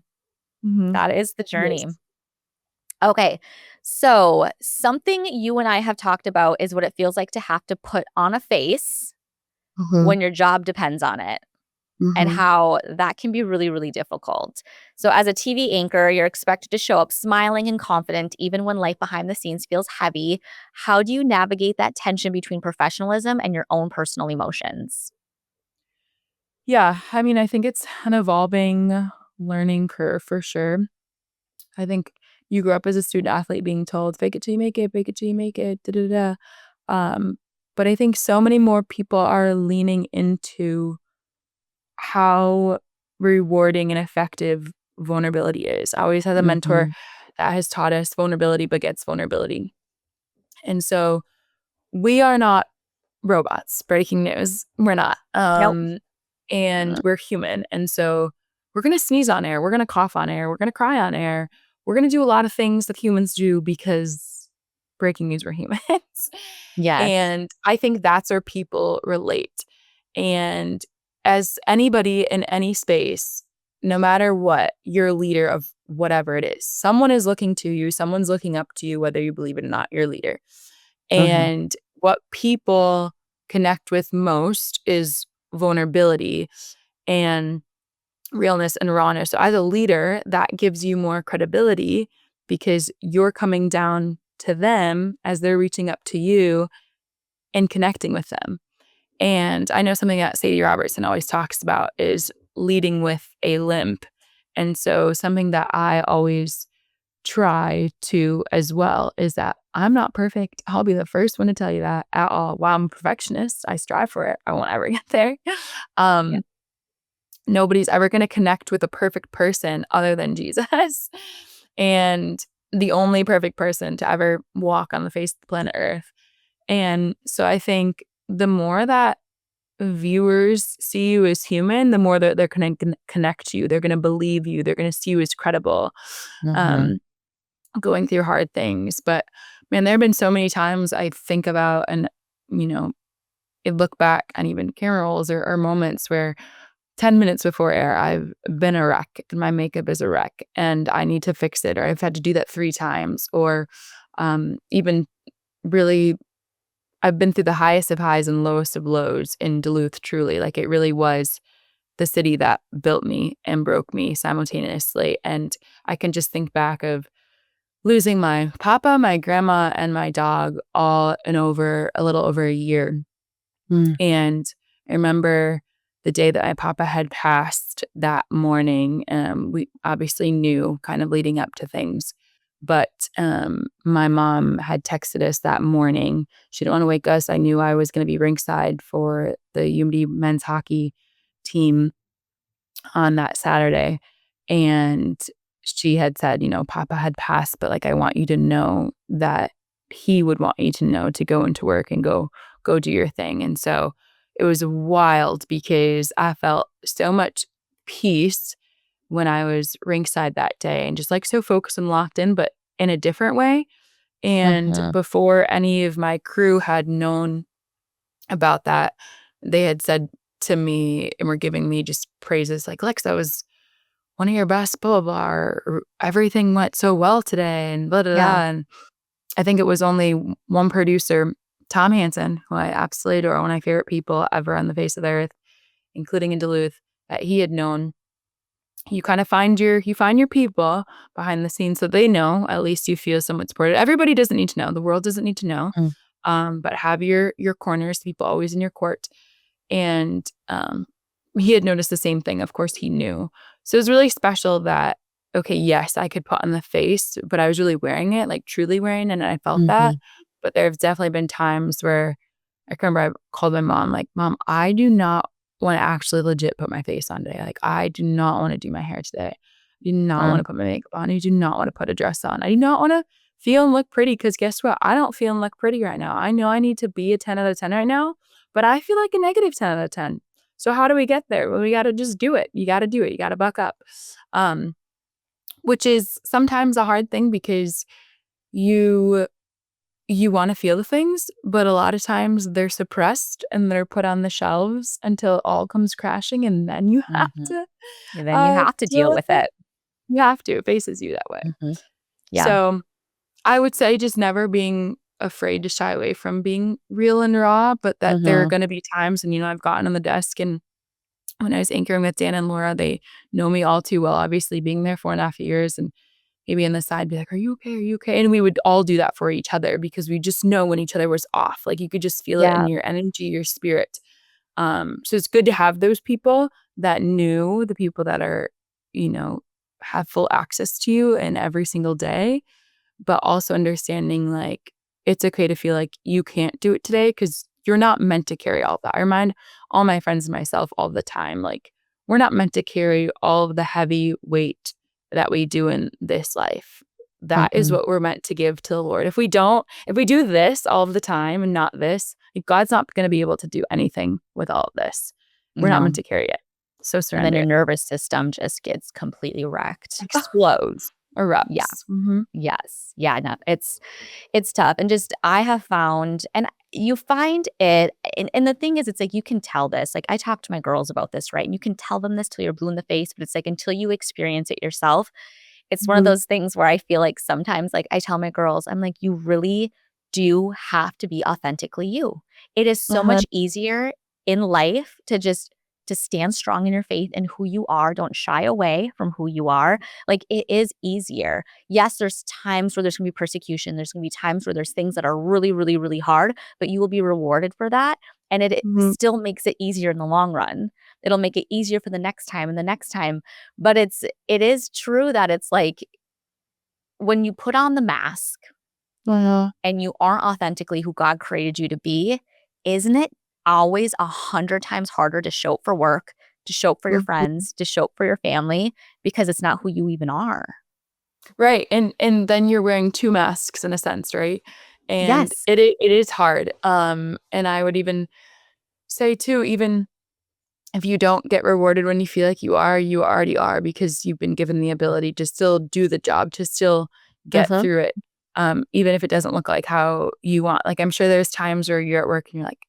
Mhm. That is the Yes. journey. Okay. So, something you and I have talked about is what it feels like to have to put on a face Mhm. when your job depends on it, and Mhm. how that can be really, really difficult. So, as a TV anchor, you're expected to show up smiling and confident even when life behind the scenes feels heavy. How do you navigate that tension between professionalism and your own personal emotions? Yeah, I mean, I think it's an evolving learning curve for sure. I think you grew up as a student athlete being told, "Fake it till you make it, fake it till you make it, da da da." Um, but I think so many more people are leaning into how rewarding and effective vulnerability is. I always had a mentor Mhm. that has taught us vulnerability begets vulnerability. And so we are not robots, breaking news. We're not. Nope. And we're human. And so we're going to sneeze on air. We're going to cough on air. We're going to cry on air. We're going to do a lot of things that humans do because breaking news, we're humans. Yes. And I think that's where people relate. And as anybody in any space, no matter what, you're a leader of whatever it is. Someone is looking to you, someone's looking up to you, whether you believe it or not, you're a leader. Mhm. And what people connect with most is vulnerability and realness and rawness. So as a leader, that gives you more credibility because you're coming down to them as they're reaching up to you and connecting with them. And I know something that Sadie Robertson always talks about is leading with a limp. And so something that I always try to as well is that I'm not perfect. I'll be the first one to tell you that at all. While I'm a perfectionist, I strive for it. I won't ever get there. Yeah. Nobody's ever going to connect with a perfect person other than Jesus. And the only perfect person to ever walk on the face of the planet Earth. And so I think the more that viewers see you as human, the more that they're going to connect to you. They're going to believe you. They're going to see you as credible, Mhm. going through hard things. But man, there have been so many times I think about and, you know, I look back on even camera rolls or moments where 10 minutes before air, I've been a wreck and my makeup is a wreck and I need to fix it, or I've had to do that 3 times, or even really, I've been through the highest of highs and lowest of lows in Duluth, truly. Like it really was the city that built me and broke me simultaneously. And I can just think back of losing my papa, my grandma, and my dog all in a little over a year. Mm. And I remember the day that my papa had passed that morning. We obviously knew kind of leading up to things. But my mom had texted us that morning. She didn't want to wake us. I knew I was going to be ringside for the UMD men's hockey team on that Saturday. And she had said, Papa had passed, but like, I want you to know that he would want you to know to go into work and go do your thing. And so it was wild because I felt so much peace when I was ringside that day and just like so focused and locked in, but in a different way. And Mhm. before any of my crew had known about that, they had said to me and were giving me just praises like, Lex, that was one of your best, blah, blah, blah, or everything went so well today, and blah, blah, Yeah. blah. And I think it was only one producer, Tom Hansen, who I absolutely adore, one of my favorite people ever on the face of the earth, including in Duluth, that he had known. You kind of find your people behind the scenes so they know, at least you feel somewhat supported. Everybody doesn't need to know. The world doesn't need to know. Mm. But have your corners, people always in your court. And he had noticed the same thing. Of course, he knew. So it was really special that, okay, yes, I could put on the face, but I was really wearing it, like truly wearing it, and I felt that. Mhm. But there have definitely been times where I can remember I called my mom, like, Mom, I do not want to actually legit put my face on today. Like, I do not want to do my hair today. I do not want to Mm. put my makeup on. I do not want to put a dress on. I do not want to feel and look pretty because guess what? I don't feel and look pretty right now. I know I need to be a 10 out of 10 right now, but I feel like a negative 10 out of 10. So how do we get there? Well, we got to just do it. You got to do it. You got to buck up. Which is sometimes a hard thing because you want to feel the things, but a lot of times they're suppressed and they're put on the shelves until it all comes crashing, and then you have Mhm. to And then you have to deal deal with with it. it. You have to. It faces you that way. Mhm. Yeah. So I would say just never being afraid to shy away from being real and raw, but that there are Mhm. going to be times, and I've gotten on the desk, and when I was anchoring with Dan and Laura, they know me all too well, obviously being there 4.5 years, and maybe on the side be like, "Are you okay? Are you okay?" And we would all do that for each other because we just know when each other was off. Like you could just feel it in Yeah. your energy, your spirit. So it's good to have those people that knew the people that are, you know, have full access to you in every single day, but also understanding like it's okay to feel like you can't do it today because you're not meant to carry all of that. I remind all my friends and myself all the time, like we're not meant to carry all of the heavy weight that we do in this life. That is Mm-mm. what we're meant to give to the Lord. If we do this all of the time and not this, like, God's not going to be able to do anything with all of this. We're not meant No. to carry it. So And then surrender your it. nervous system just gets completely wrecked. Explodes, Yeah. erupts. Yes. Yeah, no, it's tough. And just I have found and you find it and the thing is it's like you can tell this. Like I talk to my girls about this, right? And you can tell them this till you're blue in the face, but it's like until you experience it yourself, it's one of Mhm. those things where I feel like sometimes like I tell my girls, I'm like, you really do have to be authentically you. It is so Uh-huh. much easier in life to stand strong in your faith and who you are. Don't shy away from who you are. Like it is easier. Yes, there's times where there's gonna be persecution. There's gonna be times where there's things that are really, really, really hard, but you will be rewarded for that. And it Mhm. still makes it easier in the long run. It'll make it easier for the next time and the next time. But it is true that it's like when you put on the mask Uh-huh. and you aren't authentically who God created you to be, isn't it always 100 times harder to show up for work, to show up for your Mhm. friends, to show up for your family because it's not who you even are? Right, and then you're wearing 2 masks in a sense, right? And Yes. it is hard, and I would even say too, even if you don't get rewarded when you feel like you already are because you've been given the ability to still do the job, to still get Mhm. through it, even if it doesn't look like how you want. Like, I'm sure there's times where you're at work and you're like,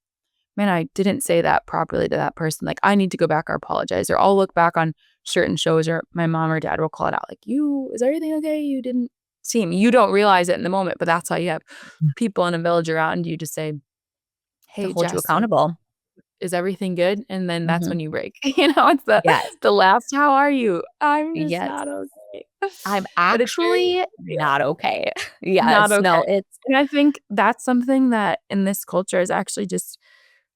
"Man, I didn't say that properly to that person. Like, I need to go back or apologize." Or I'll look back on certain shows or my mom or dad will call it out like, "You is everything okay? You didn't see me." You don't realize it in the moment, but that's why you have people in a village around you to say, To "Hey, hold you Jess, like, accountable. is everything good?" And then that's Mhm. when you break. It's the Yes. last, "How are you?" "I'm just Yes. not okay." I'm But it's very actually real. not okay. Not Yes. okay. No, it's And I think that's something that in this culture is actually just,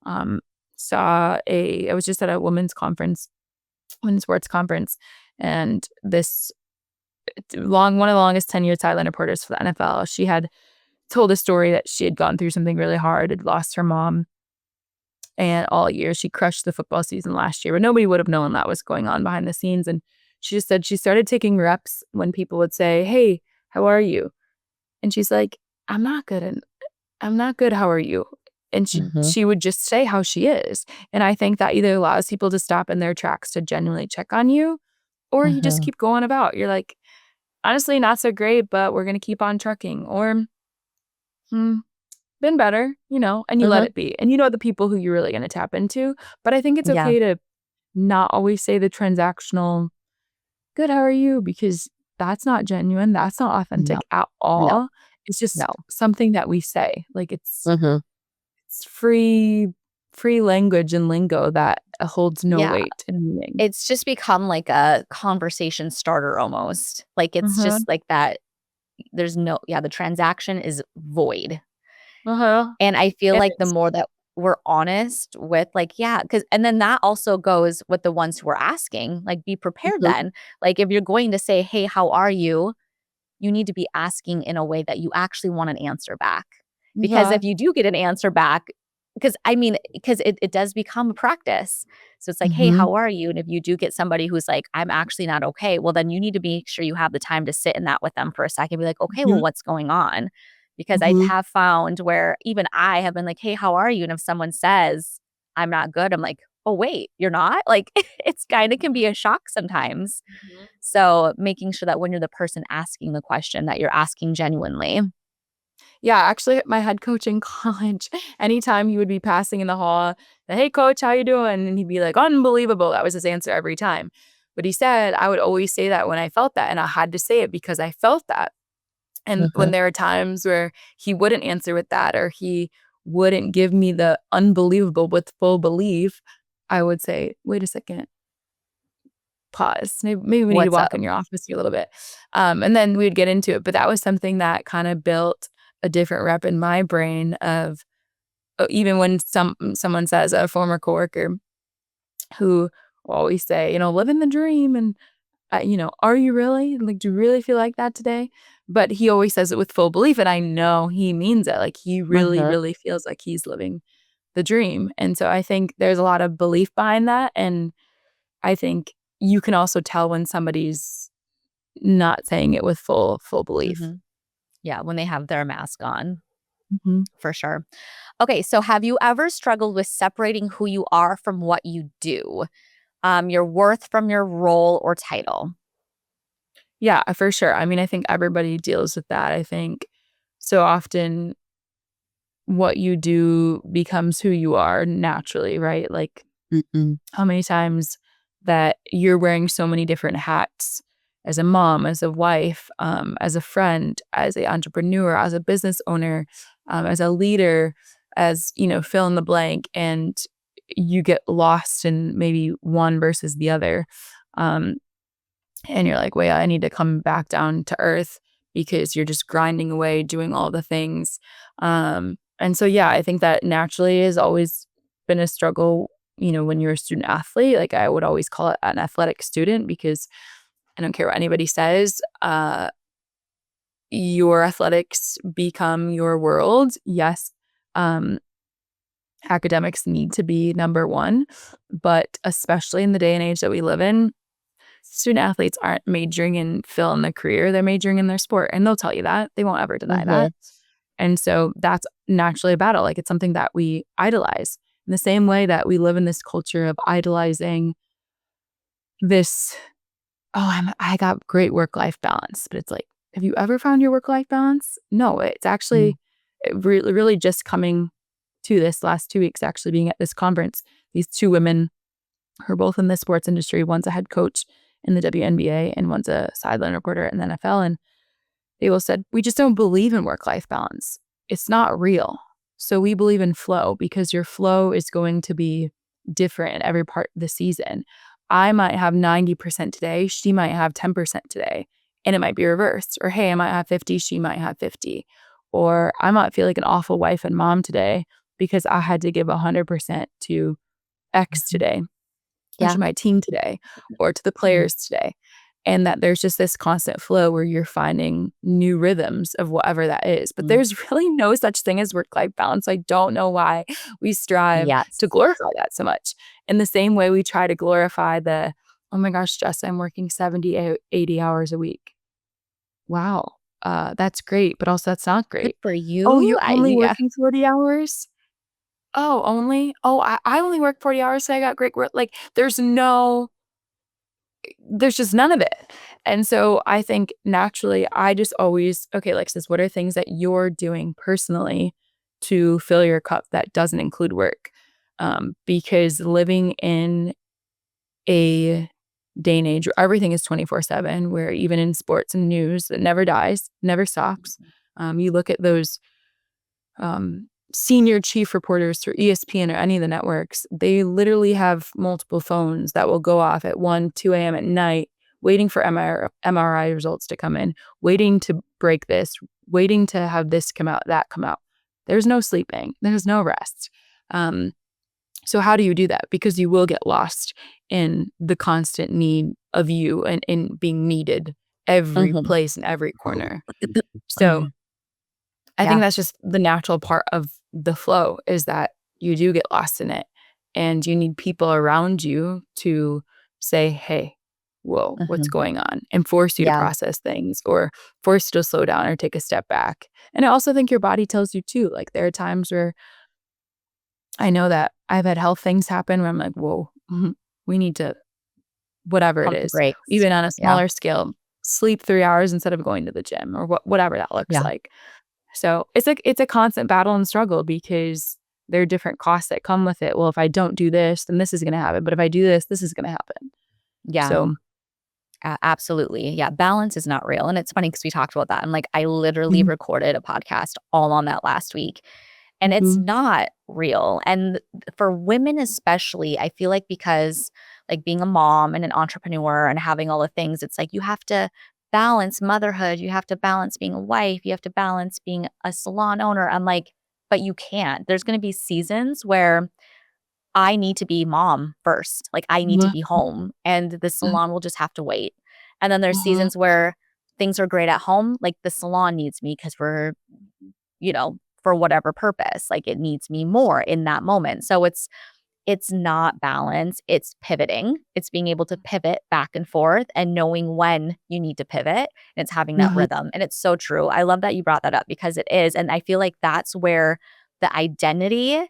um, I was just at a women's sports conference, and this one of the longest tenured sideline reporters for the NFL, she had told a story that she had gone through something really hard, had lost her mom, and all year she crushed the football season last year, but nobody would have known that was going on behind the scenes, and she just said she started taking reps when people would say, "Hey, how are you?" And she's like, "I'm not good, and I'm not good, how are you?" And Mhm. she would just say how she is, and I think that either allows people to stop in their tracks to genuinely check on you, or you just Mhm. keep going about. You're like, "Honestly, not so great, but we're gonna keep on trucking," or, "Hmm, been better," and you let Mhm. it be, and you know the people who you're really gonna tap into, but I think it's Yeah. okay to not always say the transactional, "Good, how are you?" Because that's not genuine, that's not No. authentic at No. all. It's No. just something that we say, like, Mhm. it's free language and lingo that holds no Yeah. weight and meaning. It's just become like a conversation starter almost. Like, it's Mhm. just like that there's no yeah, the transaction is void. Uh-huh. And I feel And like the it's more that we're honest with like, yeah, because and then that also goes with the ones who are asking, like, be prepared Mhm. then. Like, if you're going to say, "Hey, how are you?" You need to be asking in a way that you actually want an answer back. Because Yeah. if you do get an answer back because it does become a practice. So it's like, "Hey, Mhm. how are you?" And if you do get somebody who's like, "I'm actually not okay," well, then you need to make sure you have the time to sit in that with them for a second, be like, "Okay, well, Mhm. what's going on?" Because I Mhm. have found where even I have been like, "Hey, how are you?" And if someone says, "I'm not good," I'm like, "Oh, wait, you're not?" Like, it's kinda can be a shock sometimes. Mhm. So, making sure that when you're the person asking the question that you're asking genuinely. Yeah, actually, my head coach in college, anytime you would be passing in the hall, "Hey, coach, how you doing?" And he'd be like, "Unbelievable." That was his answer every time. But he said I would always say that when I felt that, and I had to say it because I felt that. And when Mhm, there are times where he wouldn't answer with that or he wouldn't give me the unbelievable with full belief, I would say, "Wait a second, pause. Maybe we need to "What's walk up?" in your office here a little bit." And then we'd get into it, but that was something that kinda built a different rep in my brain of even when someone says a former coworker who will always say, "Living the dream," and, "Are you really? Like, do you really feel like that today?" But he always says it with full belief, and I know he means it, like, he really, Mhm, really feels like he's living the dream, and so I think there's a lot of belief behind that, and I think you can also tell when somebody's not saying it with full belief. mhm. Yeah, when they have their mask on, Mhm. for sure. Okay, so have you ever struggled with separating who you are from what you do? Your worth from your role or title? Yeah, for sure. I mean, I think everybody deals with that. I think so often what you do becomes who you are naturally, right? Like, Mhm, how many times that you're wearing so many different hats as a mom, as a wife, as a friend, as an entrepreneur, as a business owner, as a leader, as, fill in the blank, and you get lost in maybe one versus the other. Um, and you're like, wait, I need to come back down to earth because you're just grinding away, doing all the things. And so, yeah, I think that naturally has always been a struggle, when you're a student athlete. Like, I would always call it an athletic student because I don't care what anybody says. your athletics become your world, yes, academics need to be number one, but especially in the day and age that we live in, student athletes aren't majoring in fill in the career, they're majoring in their sport, and they'll tell you that. They won't ever deny that. And so that's naturally a battle. Like, it's something that we idolize in the same way that we live in this culture of idolizing this, I got great work-life balance. But it's like, have you ever found your work-life balance? No, it's actually really just coming to this last 2 weeks, actually being at this conference. These two women who are both in the sports industry. One's a head coach in the WNBA and one's a sideline reporter in the NFL. And they both said, we just don't believe in work-life balance. It's not real. So we believe in flow, because your flow is going to be different in every part of the season. I might have 90% today. She might have 10% today. And it might be reversed. Or, hey, I might have 50. She might have 50. Or I might feel like an awful wife and mom today because I had to give 100% to X today, or to my team today, or to the players today. And that there's just this constant flow where you're finding new rhythms of whatever that is. But there's really no such thing as work-life balance. I don't know why we strive to glorify that so much. In the same way we try to glorify the, oh my gosh, Jess, I'm working 70, 80 hours a week. Wow, that's great, but also that's not great. Good for you. Oh, you're only working 40 hours? Oh, only? Oh, I only work 40 hours, so I got great work. Like, there's just none of it. And so I think naturally I just always, okay, Alexis, what are things that you're doing personally to fill your cup that doesn't include work? Because living in a day and age where everything is 24/7, where even in sports and news, it never dies, never stops. You look at those senior chief reporters for ESPN or any of the networks, they literally have multiple phones that will go off at 1, 2 a.m. at night, waiting for MRI results to come in, waiting to break this, waiting to have this come out, that come out. There's no sleeping. There's no rest. So how do you do that? Because you will get lost in the constant need of you and in being needed every place and every corner. So I think that's just the natural part of the flow, is that you do get lost in it, and you need people around you to say, hey, whoa, what's going on? And force you to process things, or force you to slow down or take a step back. And I also think your body tells you too. Like, there are times where I know that I've had health things happen where I'm like, whoa, we need to, whatever it is, even on a smaller scale, sleep 3 hours instead of going to the gym, or whatever that looks like. So it's a constant battle and struggle, because there are different costs that come with it. Well, if I don't do this, then this is going to happen. But if I do this, this is going to happen. Yeah. So absolutely. Yeah. Balance is not real. And it's funny because we talked about that. And like, I literally recorded a podcast all on that last week, and it's not real. And for women especially, I feel like, because like being a mom and an entrepreneur and having all the things, it's like you have to balance motherhood, you have to balance being a wife, you have to balance being a salon owner. I'm like, but you can't. There's going to be seasons where I need to be mom first. Like, I need to be home, and the salon will just have to wait. And then there's seasons where things are great at home. Like, the salon needs me because we're, for whatever purpose, like it needs me more in that moment. So it's not balance, it's pivoting. It's being able to pivot back and forth and knowing when you need to pivot. And it's having that rhythm. And it's so true. I love that you brought that up, because it is. And I feel like that's where the identity,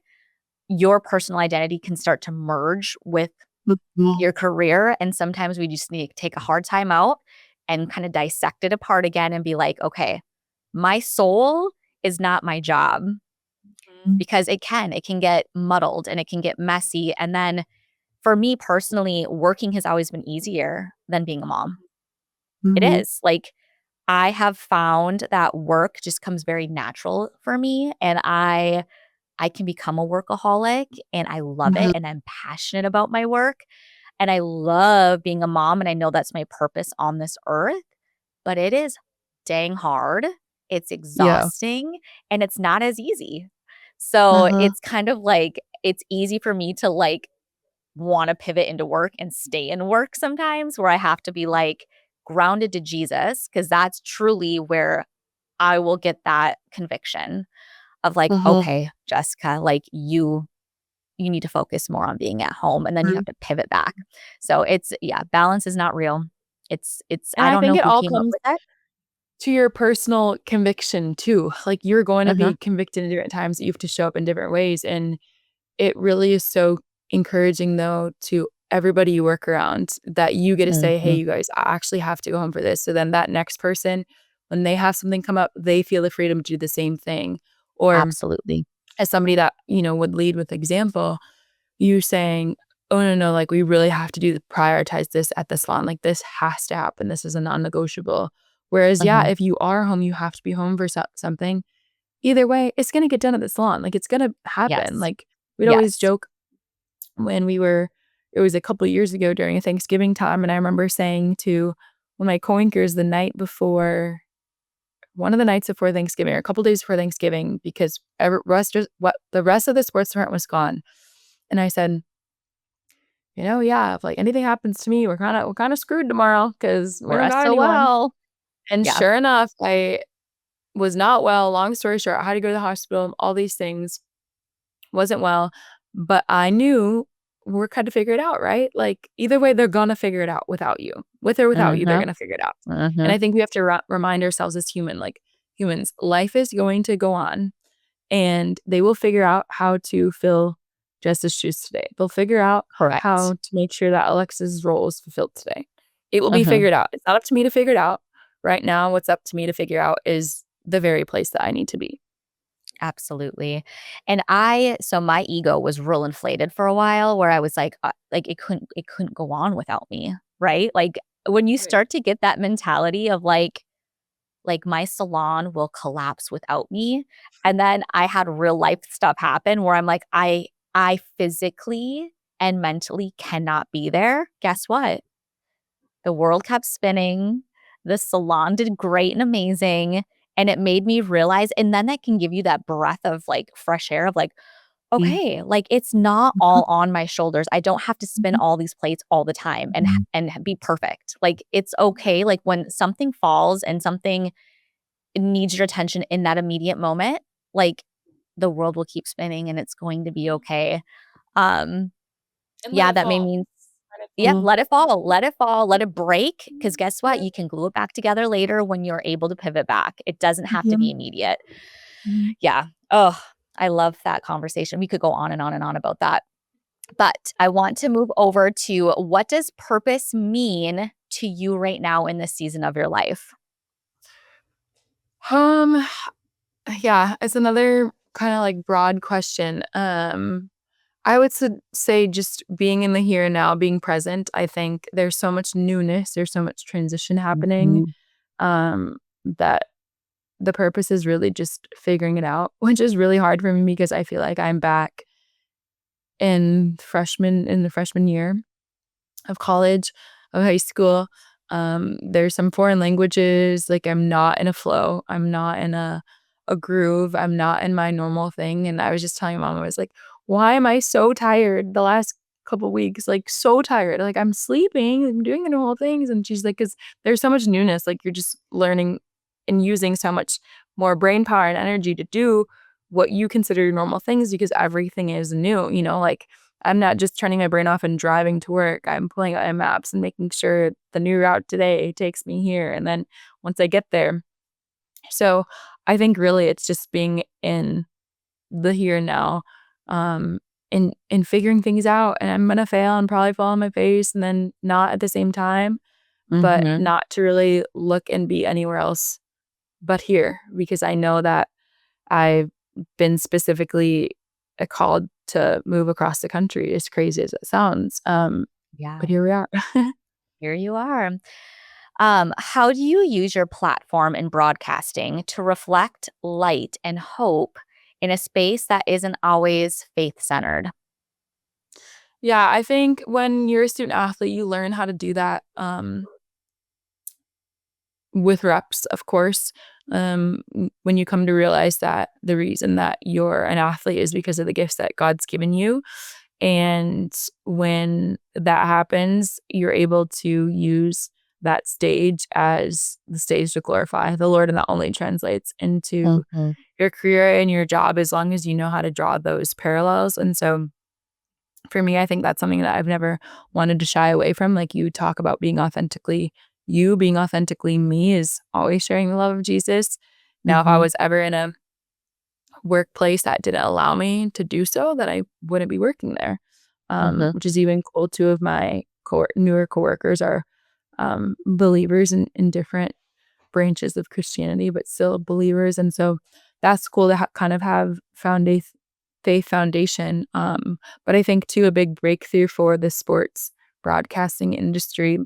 your personal identity, can start to merge with your career. And sometimes we just need to take a hard time out and kind of dissect it apart again and be like, okay, my soul is not my job. Because it can get muddled and it can get messy. And then for me personally, working has always been easier than being a mom. It is. Like, I have found that work just comes very natural for me, and I can become a workaholic, and I love it, and I'm passionate about my work, and I love being a mom, and I know that's my purpose on this earth, but it is dang hard. It's exhausting, and it's not as easy. So it's kind of like, it's easy for me to like want to pivot into work and stay in work sometimes, where I have to be like grounded to Jesus, because that's truly where I will get that conviction of like, Mhm. okay, Jessica, like you need to focus more on being at home, and then you have to pivot back. So it's yeah, balance is not real. It's And I I don't think know it who all came up comes with it. to your personal conviction too. Like you're going to Uh-huh. be convicted in different times that you have to show up in different ways. And it really is so encouraging though to everybody you work around that you get to say, hey, Mhm. you guys, I actually have to go home for this. So then that next person, when they have something come up, they feel the freedom to do the same thing. Or Absolutely. as somebody that, would lead with example, you saying, "Oh, no, no, like, we really have to prioritize this at the salon, like, this has to happen, this is a non-negotiable." Whereas, yeah, Mhm. if you are home, you have to be home for something. Either way, it's gonna get done at the salon, like, it's gonna happen, Yes. like, we'd always Yes. joke when it was a couple years ago during a Thanksgiving time, and I remember saying to one of my coworkers the night before one of the nights before Thanksgiving or a couple days before Thanksgiving because the rest of the sports department was gone, and I said, yeah, if like anything happens to me, we're kind of screwed tomorrow because we We're don't got anyone. SOL. And Yeah. sure enough, I was not well. Long story short, I had to go to the hospital. All these things wasn't well, but I knew we're kind of figure it out, right? Like either way, they're gonna figure it out without you, with or without you, they're Mhm. gonna figure it out. And Mhm. I think we have to remind ourselves as humans, life is going to go on and they will figure out how to fill Jess's shoes today. They'll figure out Correct. how to make sure that Alexa's role is fulfilled today. It will be Mhm. figured out. It's not up to me to figure it out. Right now, what's up to me to figure out is the very place that I need to be. Absolutely. And so my ego was real inflated for a while where I was like it couldn't go on without me, right? Like when you Right. start to get that mentality of like my salon will collapse without me. And then I had real life stuff happen where I'm like I physically and mentally cannot be there. Guess what? The world kept spinning. The salon did great and amazing, and it made me realize and then that can give you that breath of, like, fresh air of, like, Mm. "Okay, like, it's not Mhm, all on my shoulders. I don't have to spin mhm, all these plates all the time mhm. and be perfect." Like, it's okay, like, when something falls and something needs your attention in that immediate moment, like, the world will keep spinning and it's going to be okay. Um, And let yeah, it that made fall. me Let it Yep, fall. let it fall, let it fall, let it break. Because guess what? Yep, You can glue it back together later when you're able to pivot back. It doesn't have to yep, be immediate. mhm. Yeah. Oh, I love that conversation. We could go on and on and on about that. But I want to move over to what does purpose mean to you right now in this season of your life? Um, yeah, it's another kinda, like, broad question. I would say just being in the here and now, being present, I think there's so much newness, there's so much transition happening, Mhm. that the purpose is really just figuring it out, which is really hard for me because I feel like I'm back in the freshman year of college, of high school. There's some foreign languages, like I'm not in a flow. I'm not in a groove. I'm not in my normal thing. And I was just telling mom, I was like, why am I so tired the last couple weeks? Like so tired. Like I'm sleeping, I'm doing the normal things. And she's like, because there's so much newness. Like you're just learning and using so much more brain power and energy to do what you consider your normal things because everything is new, like I'm not just turning my brain off and driving to work. I'm pulling out my maps and making sure the new route today takes me here. And then once I get there. So I think really it's just being in the here and now, and figuring things out. And I'm gonna fail and probably fall on my face and then not at the same time, but Mhm. not to really look and be anywhere else but here because I know that I've been specifically called to move across the country, as crazy as it sounds. But Yeah, here we are. here you are. How do you use your platform in broadcasting to reflect light and hope in a space that isn't always faith centered? Yeah, I think when you're a student athlete, you learn how to do that, with reps, of course. When you come to realize that the reason that you're an athlete is because of the gifts that God's given you. And when that happens, you're able to use that stage as the stage to glorify the Lord, and that only translates into your career and your job as long as you know how to draw those parallels. And so for me, I think that's something that I've never wanted to shy away from. Like, you talk about being authentically you, being authentically me is always sharing the love of Jesus. Now, if I was ever in a workplace that didn't allow me to do so, then I wouldn't be working there. Which is even cool. Two of my newer coworkers are believers in different branches of Christianity, but still believers. And so that's cool to kind of have faith foundation. But I think too, a big breakthrough for the sports broadcasting industry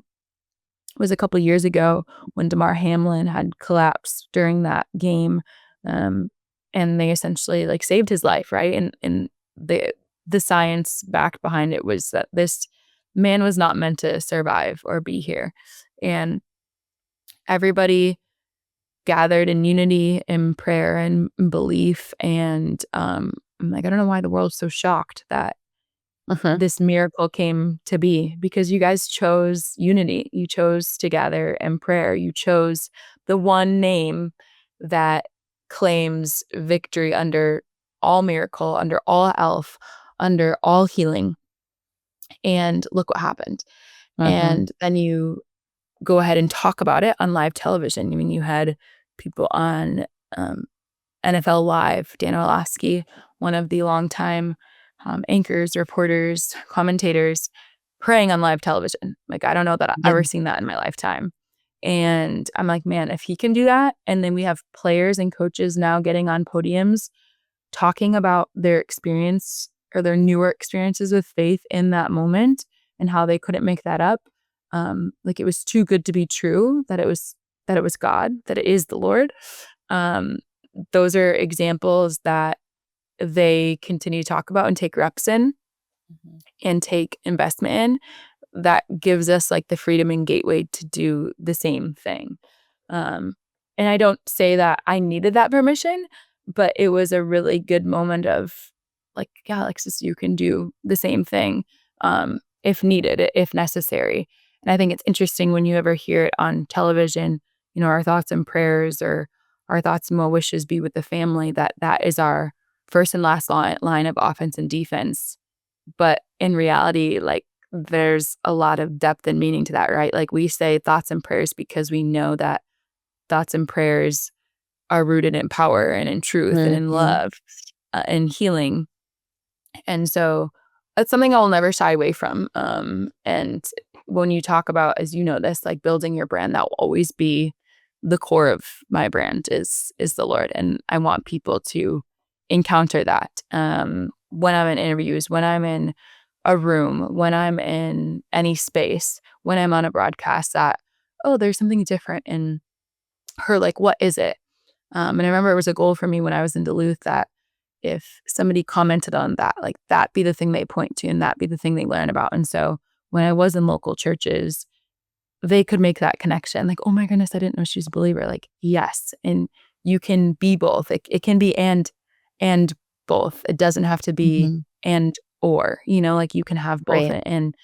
was a couple years ago when Damar Hamlin had collapsed during that game. And they essentially like saved his life, right? And the science backed behind it was that this man was not meant to survive or be here. And everybody gathered in unity and prayer and belief. And I'm like, I don't know why the world's so shocked that this miracle came to be, because you guys chose unity. You chose to gather in prayer. You chose the one name that claims victory under all miracle, under all health, under all healing. And look what happened. And then you go ahead and talk about it on live television. I mean, you had people on NFL Live, Dan Orlovsky, one of the longtime anchors, reporters, commentators, praying on live television. Like, I don't know that I've ever seen that in my lifetime. And I'm like, man, if he can do that, and then we have players and coaches now getting on podiums talking about their experience or their newer experiences with faith in that moment and how they couldn't make that up. Like, it was too good to be true that it was God, that it is the Lord. Those are examples that they continue to talk about and take reps in and take investment in. That gives us like the freedom and gateway to do the same thing. And I don't say that I needed that permission, but it was a really good moment of like, yeah, Alexis, you can do the same thing if needed, if necessary. And I think it's interesting when you ever hear it on television, our thoughts and prayers or our thoughts and well wishes be with the family, that is our first and last line of offense and defense. But in reality, like, there's a lot of depth and meaning to that, right? Like, we say thoughts and prayers because we know that thoughts and prayers are rooted in power and in truth and in love and healing. And so that's something I'll never shy away from. And when you talk about, as you know this, like building your brand, that will always be the core of my brand is the Lord. And I want people to encounter that when I'm in interviews, when I'm in a room, when I'm in any space, when I'm on a broadcast, that, oh, there's something different in her. Like, what is it? And I remember it was a goal for me when I was in Duluth that if somebody commented on that, like, that be the thing they point to and that be the thing they learn about. And so when I was in local churches, they could make that connection. Like, oh my goodness, I didn't know she's a believer. Like, yes. And you can be both. It can be and both. It doesn't have to be and or, like, you can have both and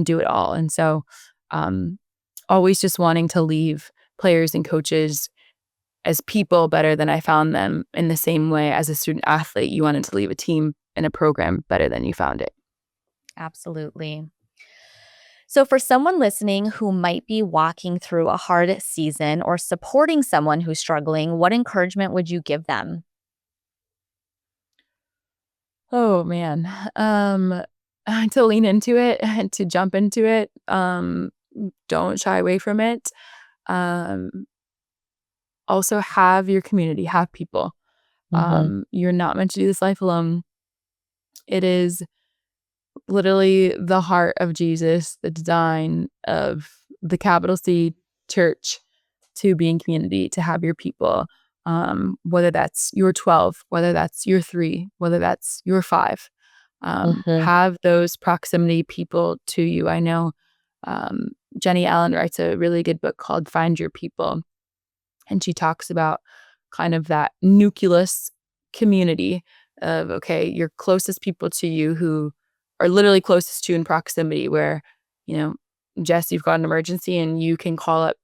do it all. And so always just wanting to leave players and coaches as people better than I found them, in the same way as a student athlete, you wanted to leave a team and a program better than you found it. Absolutely. So for someone listening who might be walking through a hard season or supporting someone who's struggling, what encouragement would you give them? Oh man. To lean into it and to jump into it. Don't shy away from it. Also have your community, have people. You're not meant to do this life alone. It is literally the heart of Jesus, the design of the capital C church, to be in community, to have your people, whether that's your 12, whether that's your 3, whether that's your 5. Have those proximity people to you. I know Jenny Allen writes a really good book called Find Your People. And she talks about kind of that nucleus community of, okay, your closest people to you who are literally closest to in proximity, where, Jess, you've got an emergency and you can call up,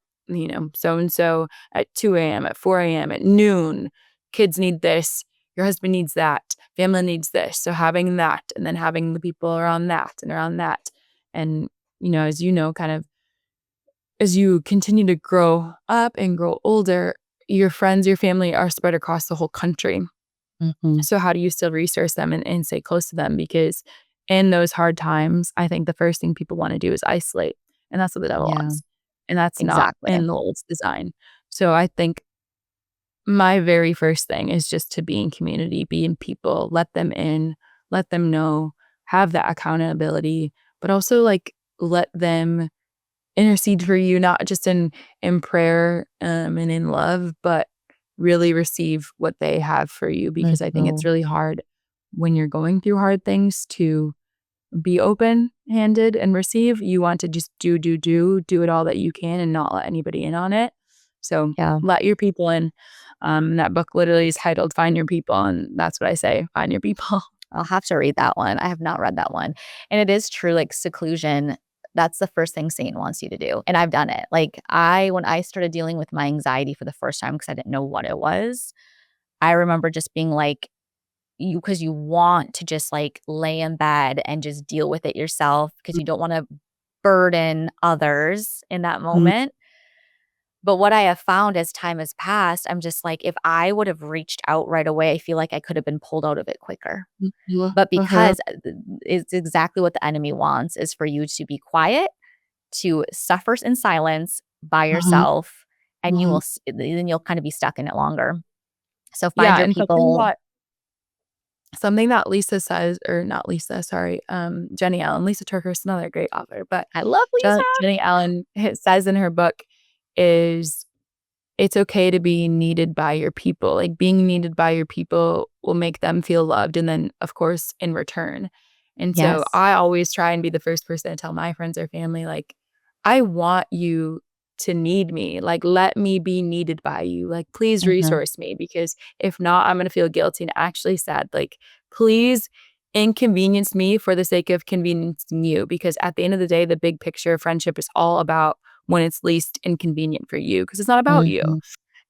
so-and-so at 2 a.m., at 4 a.m., at noon. Kids need this. Your husband needs that. Family needs this. So having that, and then having the people around that and around that. And, as kind of as you continue to grow up and grow older, your friends, your family are spread across the whole country. Mhm. So how do you still resource them and stay close to them? Because in those hard times, I think the first thing people want to do is isolate. And that's what the devil Yeah, wants. And that's not exactly. in the Lord's design. So I think my very first thing is just to be in community, be in people, let them in, let them know, have that accountability, but also like let them intercede for you, not just in prayer and in love, but really receive what they have for you. Because I think it's Mhm. really hard when you're going through hard things to be open-handed and receive. You want to just do it all that you can and not let anybody in on it. So Yeah. let your people in. That book literally is titled Find Your People, and that's what I say, find your people. I'll have to read that one. I have not read that one. And it is true, like, seclusion, that's the first thing Satan wants you to do, and I've done it. Like, when I started dealing with my anxiety for the first time because I didn't know what it was, I remember just being like, because you want to just, like, lay in bed and just deal with it yourself because you don't wanna burden others in that Mhm. moment. But what I have found as time has passed, I'm just like, if I would have reached out right away, I feel like I could have been pulled out of it quicker. Mhm. But Uh-huh. because, it's exactly what the enemy wants is for you to be quiet, to suffer in silence by Mhm. yourself, and Mhm. then you'll kinda be stuck in it longer. So find Yeah, your and something people. that Something that Lisa says, or not Lisa, sorry, Jenny Allen. Lisa Turker's another great author, but I love Lisa. Jenny Allen says in her book is it's okay to be needed by your people. Like being needed by your people will make them feel loved, and then of course in return. And so Yes. I always try and be the first person to tell my friends or family, like, I want you to need me. Like, let me be needed by you. Like, please Mhm. resource me, because if not, I'm gonna feel guilty and actually sad. Like, please inconvenience me for the sake of conveniencing you. Because at the end of the day, the big picture of friendship is all about when it's least inconvenient for you, because it's not about you. Mhm.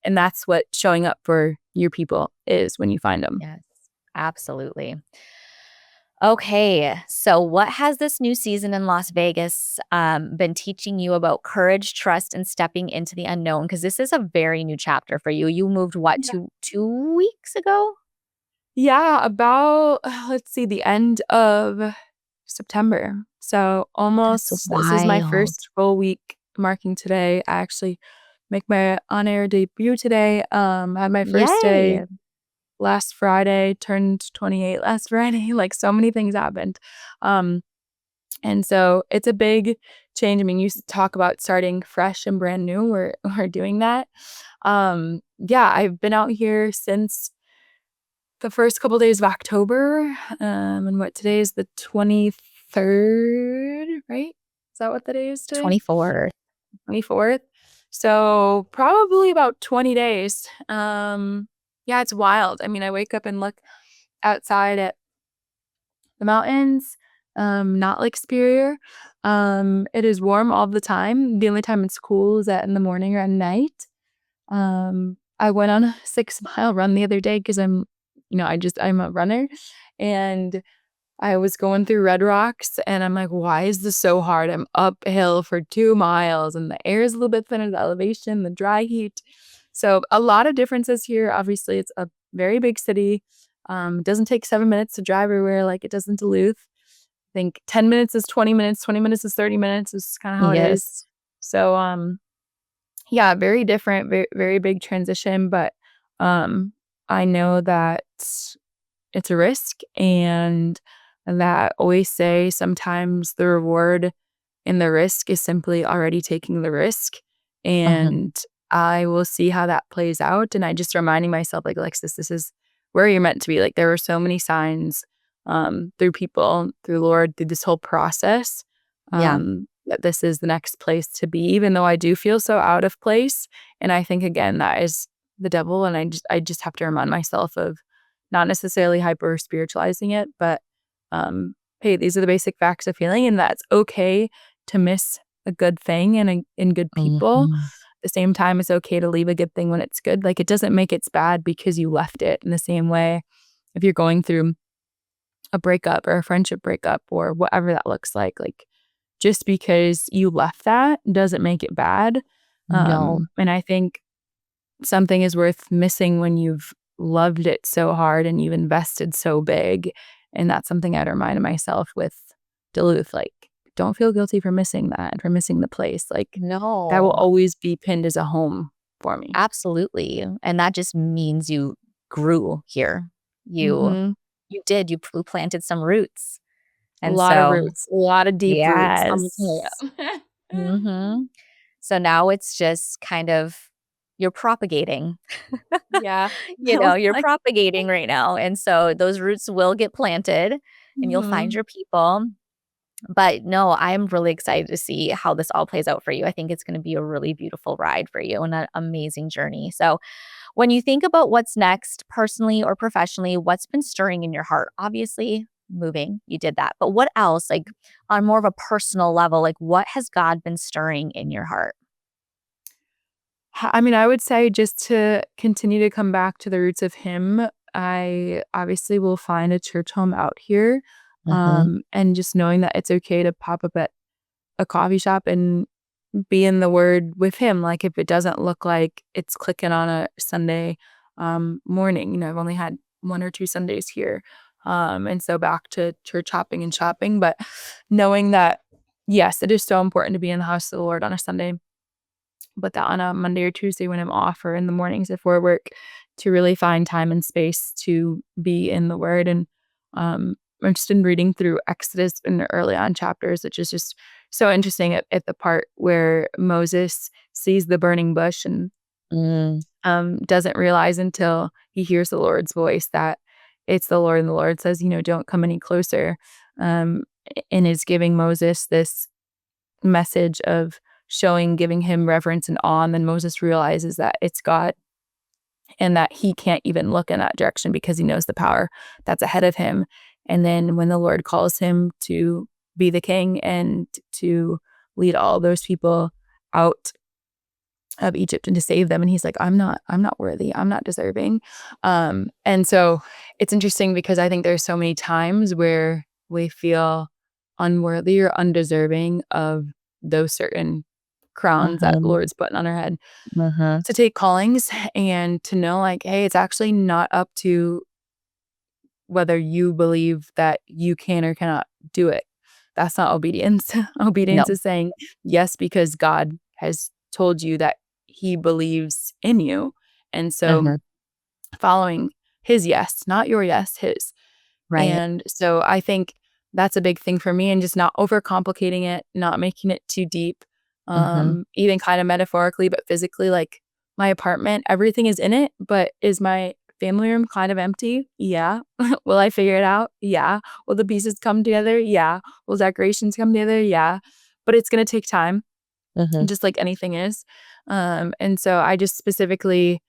And that's what showing up for your people is when you find them. Yes, absolutely. Okay, so what has this new season in Las Vegas, been teaching you about courage, trust, and stepping into the unknown? Because this is a very new chapter for you. You moved what, Yeah. 2 weeks ago? Yeah, about, let's see, the end of September. So That's almost, this is my wild. first full week marking today. I actually make my on-air debut today. I had my first day Yay. last Friday, turned 28 last Friday. Like so many things happened. Um, and so it's a big change. I mean, you talk about starting fresh and brand new. We're doing that. Yeah, I've been out here since the first couple days of October. And what today is the 23rd, right? Is that what the day is today? 24th. 24th. So probably about 20 days. Yeah, it's wild. I mean, I wake up and look outside at the mountains, not Lake Superior. It is warm all the time. The only time it's cool is at in the morning or at night. I went on a 6-mile run the other day because I'm a runner, and I was going through red rocks and I'm like, why is this so hard? I'm uphill for 2 miles and the air is a little bit thinner, the elevation, the dry heat. So a lot of differences here. Obviously, it's a very big city. It doesn't take 7 minutes to drive everywhere like it does in Duluth. I think 10 minutes is 20 minutes, 20 minutes is 30 minutes is kind of how it is. Yes. So, yeah, very different, very, very big transition, but I know that it's a risk, and that always say sometimes the reward in the risk is simply already taking the risk. Uh-huh. And I will see how that plays out. And I just reminding myself, like, Alexis, this is where you're meant to be. Like, there were so many signs through people, through Lord, through this whole process, Yeah. that this is the next place to be, even though I do feel so out of place. And I think, again, that is the devil. And I just have to remind myself of not necessarily hyper spiritualizing it, but hey, these are the basic facts of feeling, and that's okay to miss a good thing and good people. Mhm. At the same time, it's okay to leave a good thing when it's good. Like, it doesn't make it's bad because you left it. In the same way, if you're going through a breakup or a friendship breakup or whatever that looks like just because you left that doesn't make it bad. No. And I think something is worth missing when you've loved it so hard and you've invested so big. And that's something I'd remind myself with Duluth. Like, don't feel guilty for missing that and for missing the place. Like, that will No. always be pinned as a home for me. Absolutely. And that just means you grew here. You Hmm. you did. You planted some roots. A And lot of so, roots, a lot of deep roots. I'm telling yes. you. Mhm. So now it's just kind of you're propagating. Yeah. You're Like, propagating right now. And so those roots will get planted and you'll find mhm. your people. But no, I'm really excited to see how this all plays out for you. I think it's going to be a really beautiful ride for you and an amazing journey. So, when you think about what's next, personally or professionally, what's been stirring in your heart? Obviously, moving, you did that. But what else, like on more of a personal level, like what has God been stirring in your heart? I mean, I would say just to continue to come back to the roots of him, I obviously will find a church home out here. Hmm. And just knowing that it's okay to pop up at a coffee shop and be in the word with him. Like, if it doesn't look like it's clicking on a Sunday morning, I've only had 1 or 2 Sundays here. And so back to church hopping and shopping, but knowing that, yes, it is so important to be in the house of the Lord on a Sunday, but that on a Monday or Tuesday when I'm off or in the mornings before work, to really find time and space to be in the Word. And I've just been reading through Exodus in the early on chapters, which is just so interesting at the part where Moses sees the burning bush and Mm, doesn't realize until he hears the Lord's voice that it's the Lord. And the Lord says, don't come any closer. Um, and is giving Moses this message of giving him reverence and awe. And then Moses realizes that it's God and that he can't even look in that direction because he knows the power that's ahead of him. And then when the Lord calls him to be the king and to lead all those people out of Egypt and to save them, and he's like, I'm not worthy, I'm not deserving. And so it's interesting because I think there's so many times where we feel unworthy or undeserving of those certain crowns that mhm, Lord's putting on our head, mhm. to take callings and to know, like, hey, it's actually not up to whether you believe that you can or cannot do it. That's not obedience. No. Obedience is saying yes because God has told you that he believes in you. And so Mhm. following his yes, not your yes, his. Right. And so I think that's a big thing for me, and just not overcomplicating it, not making it too deep, Mhm. even kind of metaphorically, but physically. Like, my apartment, everything is in it, but is my family room kind of empty? Yeah. Will I figure it out? Yeah. Will the pieces come together? Yeah. Will decorations come together? Yeah. But it's going to take time, Mhm. just like anything is. And so I just specifically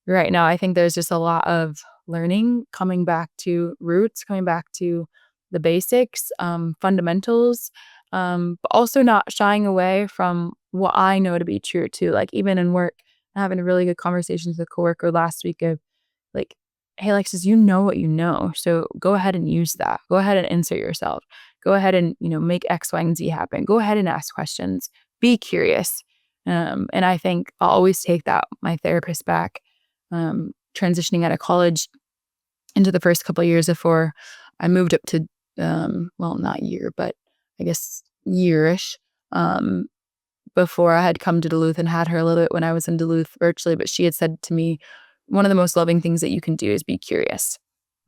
right now, I think there's just a lot of learning, coming back to roots, coming back to the basics, fundamentals, but also not shying away from what I know to be true too. Like, even in work, having a really good conversation with a coworker last week of like, hey, Alexis, you know what you know. So go ahead and use that. Go ahead and insert yourself. Go ahead and, make X, Y, and Z happen. Go ahead and ask questions. Be curious. And I think I'll always take that, my therapist back, transitioning out of college into the first couple of years before I moved up to, well, not year, but I guess yearish, um, before I had come to Duluth and had her a little bit when I was in Duluth virtually. But she had said to me, one of the most loving things that you can do is be curious.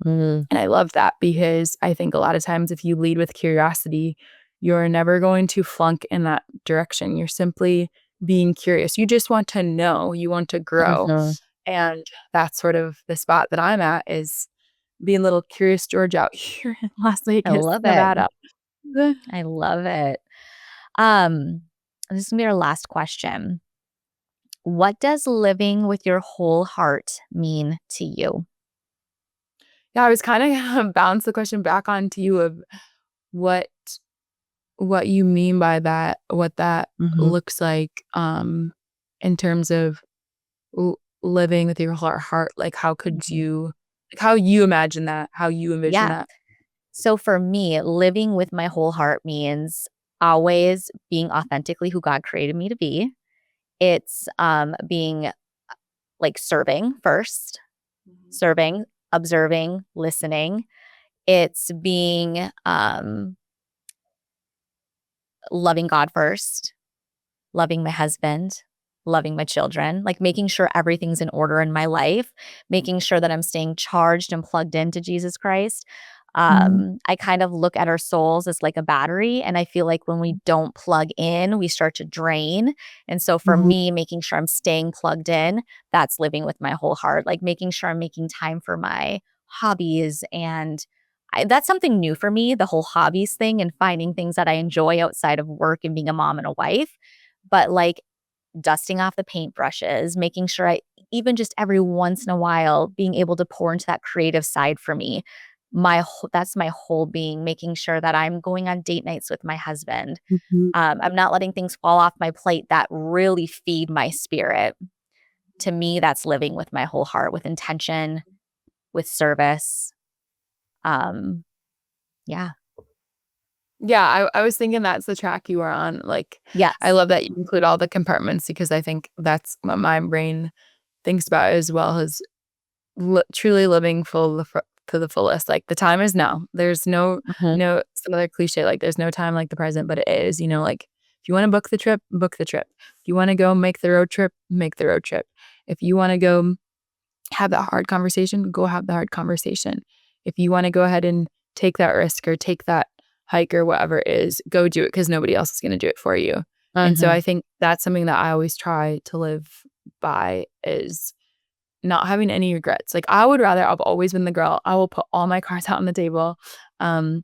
Mm, And I love that because I think a lot of times if you lead with curiosity, you're never going to flunk in that direction. You're simply being curious. You just want to know, you want to grow. mhm. And that's sort of the spot that I'm at, is being a little curious George out here in Las I Vegas, love it. Nevada. Eh. I love it. Um, this is gonna be our last question. What does living with your whole heart mean to you? Yeah, I was kind of gonna bounce the question back onto you of what what you mean by that, what that Mhm. looks like in terms of living with your heart. Like, how could Mhm. you, like, how you imagine that, how you envision Yeah. that? So for me, living with my whole heart means always being authentically who God created me to be. It's being like serving first, Mhm. serving, observing, listening. It's being loving God first, loving my husband, loving my children, like making sure everything's in order in my life, making sure that I'm staying charged and plugged into Jesus Christ. Mhm. I kind of look at our souls as like a battery. And I feel like when we don't plug in, we start to drain. And so for Mhm. me, making sure I'm staying plugged in, that's living with my whole heart, like making sure I'm making time for my hobbies. And that's something new for me, the whole hobbies thing and finding things that I enjoy outside of work and being a mom and a wife. But like dusting off the paintbrushes, making sure I even just every once in a while being able to pour into that creative side for me. That's my whole being, making sure that I'm going on date nights with my husband. Mhm. I'm not letting things fall off my plate that really feed my spirit. To me, that's living with my whole heart, with intention, with service. Um, yeah. Yeah, I was thinking that's the track you are on. Like, I Yes. love that you include all the compartments because I think that's what my brain thinks about as well as truly living to the fullest. Like, the time is now. There's Mhm. no some other cliche, like, there's no time like the present, but it is, like, if you wanna book the trip, book the trip. If you wanna go make the road trip, make the road trip. If you wanna go have that hard conversation, go have the hard conversation. If you wanna go ahead and take that risk or take that hike or whatever it is, go do it because nobody else is gonna do it for you. And so Mhm. I think that's something that I always try to live by is not having any regrets. Like, I've always been the girl. I will put all my cards out on the table. Um,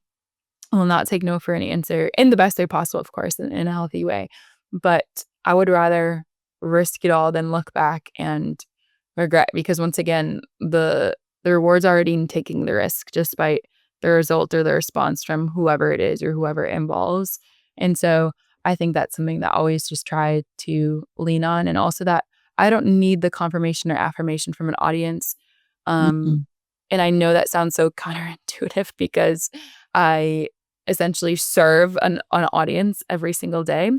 I will not take no for any answer in the best way possible, of course, in a healthy way. But I would rather risk it all than look back and regret because once again, the reward's already in taking the risk despite the result or the response from whoever it is or whoever it involves. And so I think that's something that I always just try to lean on. And also that I don't need the confirmation or affirmation from an audience. Um, Mhm. and I know that sounds so counterintuitive because I essentially serve an audience every single day.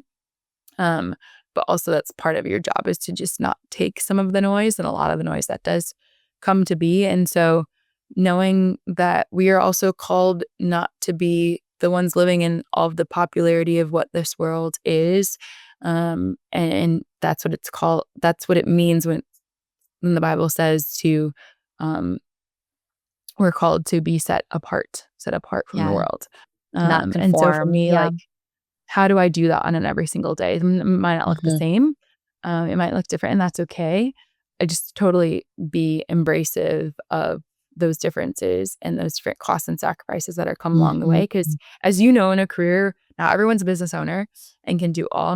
Um, but also that's part of your job is to just not take some of the noise and a lot of the noise that does come to be. And so knowing that we are also called not to be the ones living in all of the popularity of what this world is. And that's what it's called. That's what it means when the Bible says to um we're called to be set apart from the Yeah. world. To not And so for conform. me, Yeah. like, how do I do that on an every single day? It might not look the Mhm. same. It might look different, and that's okay. I just totally be embracive of those differences and those different costs and sacrifices that are come along the way. Mhm. Because as you know, in a career, not everyone's a business owner and can do all.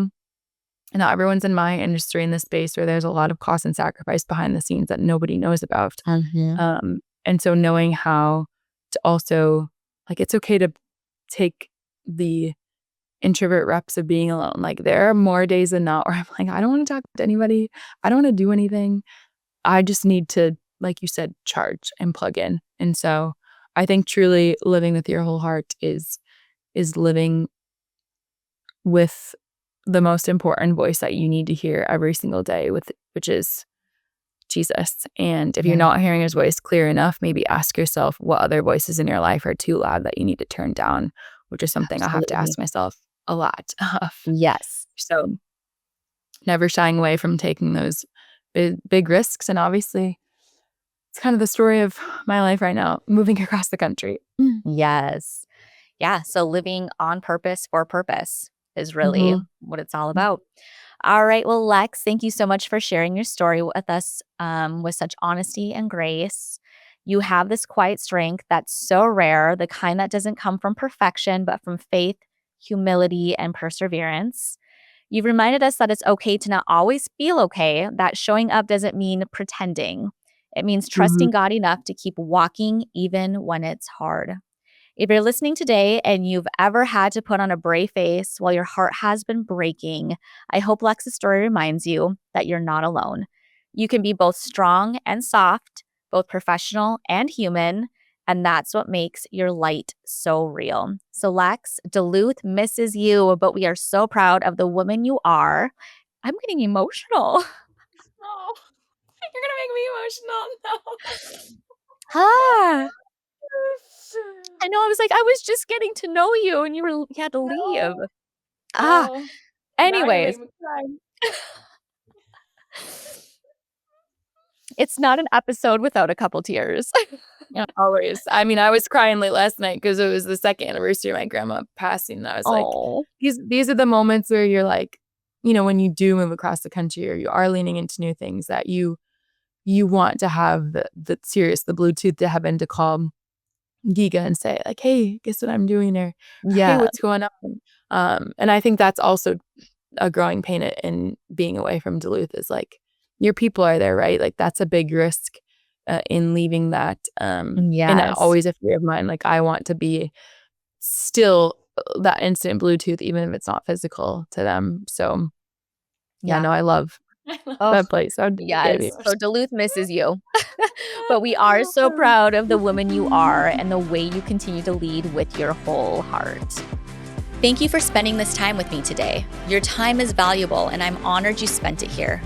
And not everyone's in my industry in this space where there's a lot of cost and sacrifice behind the scenes that nobody knows about. Mhm. And so knowing how to also like it's okay to take the introvert reps of being alone. Like there are more days than not where I'm like, I don't want to talk to anybody. I don't want to do anything. I just need to, like you said, charge and plug in. And so I think truly living with your whole heart is living with the most important voice that you need to hear every single day with which is Jesus. And if you're Yeah. not hearing his voice clear enough, maybe ask yourself what other voices in your life are too loud that you need to turn down, which is something I have to Absolutely. ask myself a lot of. Yes. So never shying away from taking those big risks. And obviously, it's kind of the story of my life right now, moving across the country. Yes. Yeah, so living on purpose for purpose is really Mm-hmm. what it's all about. All right, well, Lex, thank you so much for sharing your story with us with such honesty and grace. You have this quiet strength that's so rare, the kind that doesn't come from perfection, but from faith, humility, and perseverance. You've reminded us that it's okay to not always feel okay, that showing up doesn't mean pretending. It means Mm-hmm. trusting God enough to keep walking even when it's hard. If you're listening today and you've ever had to put on a brave face while your heart has been breaking, I hope Lex's story reminds you that you're not alone. You can be both strong and soft, both professional and human, and that's what makes your light so real. So, Lex, Duluth misses you, but we are so proud of the woman you are. I'm getting emotional. Oh, you're gonna make me emotional. Ah, No. I know. I was like, I was just getting to know you, and you had to leave. No. Ah, Oh, now you're gonna anyways, make me cry. it's not an episode without a couple tears. Yeah, always. I mean, I was crying late last night because it was the second anniversary of my grandma passing. And I was like, Oh, these are the moments where you're like, when you do move across the country or you are leaning into new things that you want to have the Bluetooth to heaven to call Giga and say like, hey, guess what I'm doing? Or hey, yeah. what's going on? And I think that's also a growing pain in being away from Duluth is like your people are there, right? Like that's a big risk in leaving that. And Yes. always a fear of mine. Like I want to be still that instant Bluetooth, even if it's not physical to them. So yeah, Yeah. no, I love Oh, that place. I would get to be yes. So emotional. Duluth misses you. But we are so proud of the woman you are and the way you continue to lead with your whole heart. Thank you for spending this time with me today. Your time is valuable, and I'm honored you spent it here.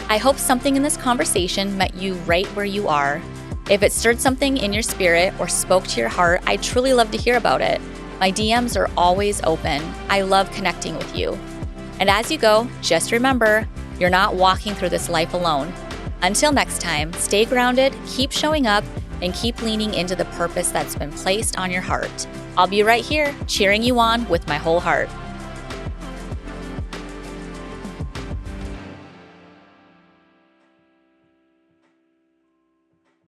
I hope something in this conversation met you right where you are. If it stirred something in your spirit or spoke to your heart, I'd truly love to hear about it. My DMs are always open. I love connecting with you. And as you go, just remember, you're not walking through this life alone. Until next time, stay grounded, keep showing up, and keep leaning into the purpose that's been placed on your heart. I'll be right here, cheering you on with my whole heart.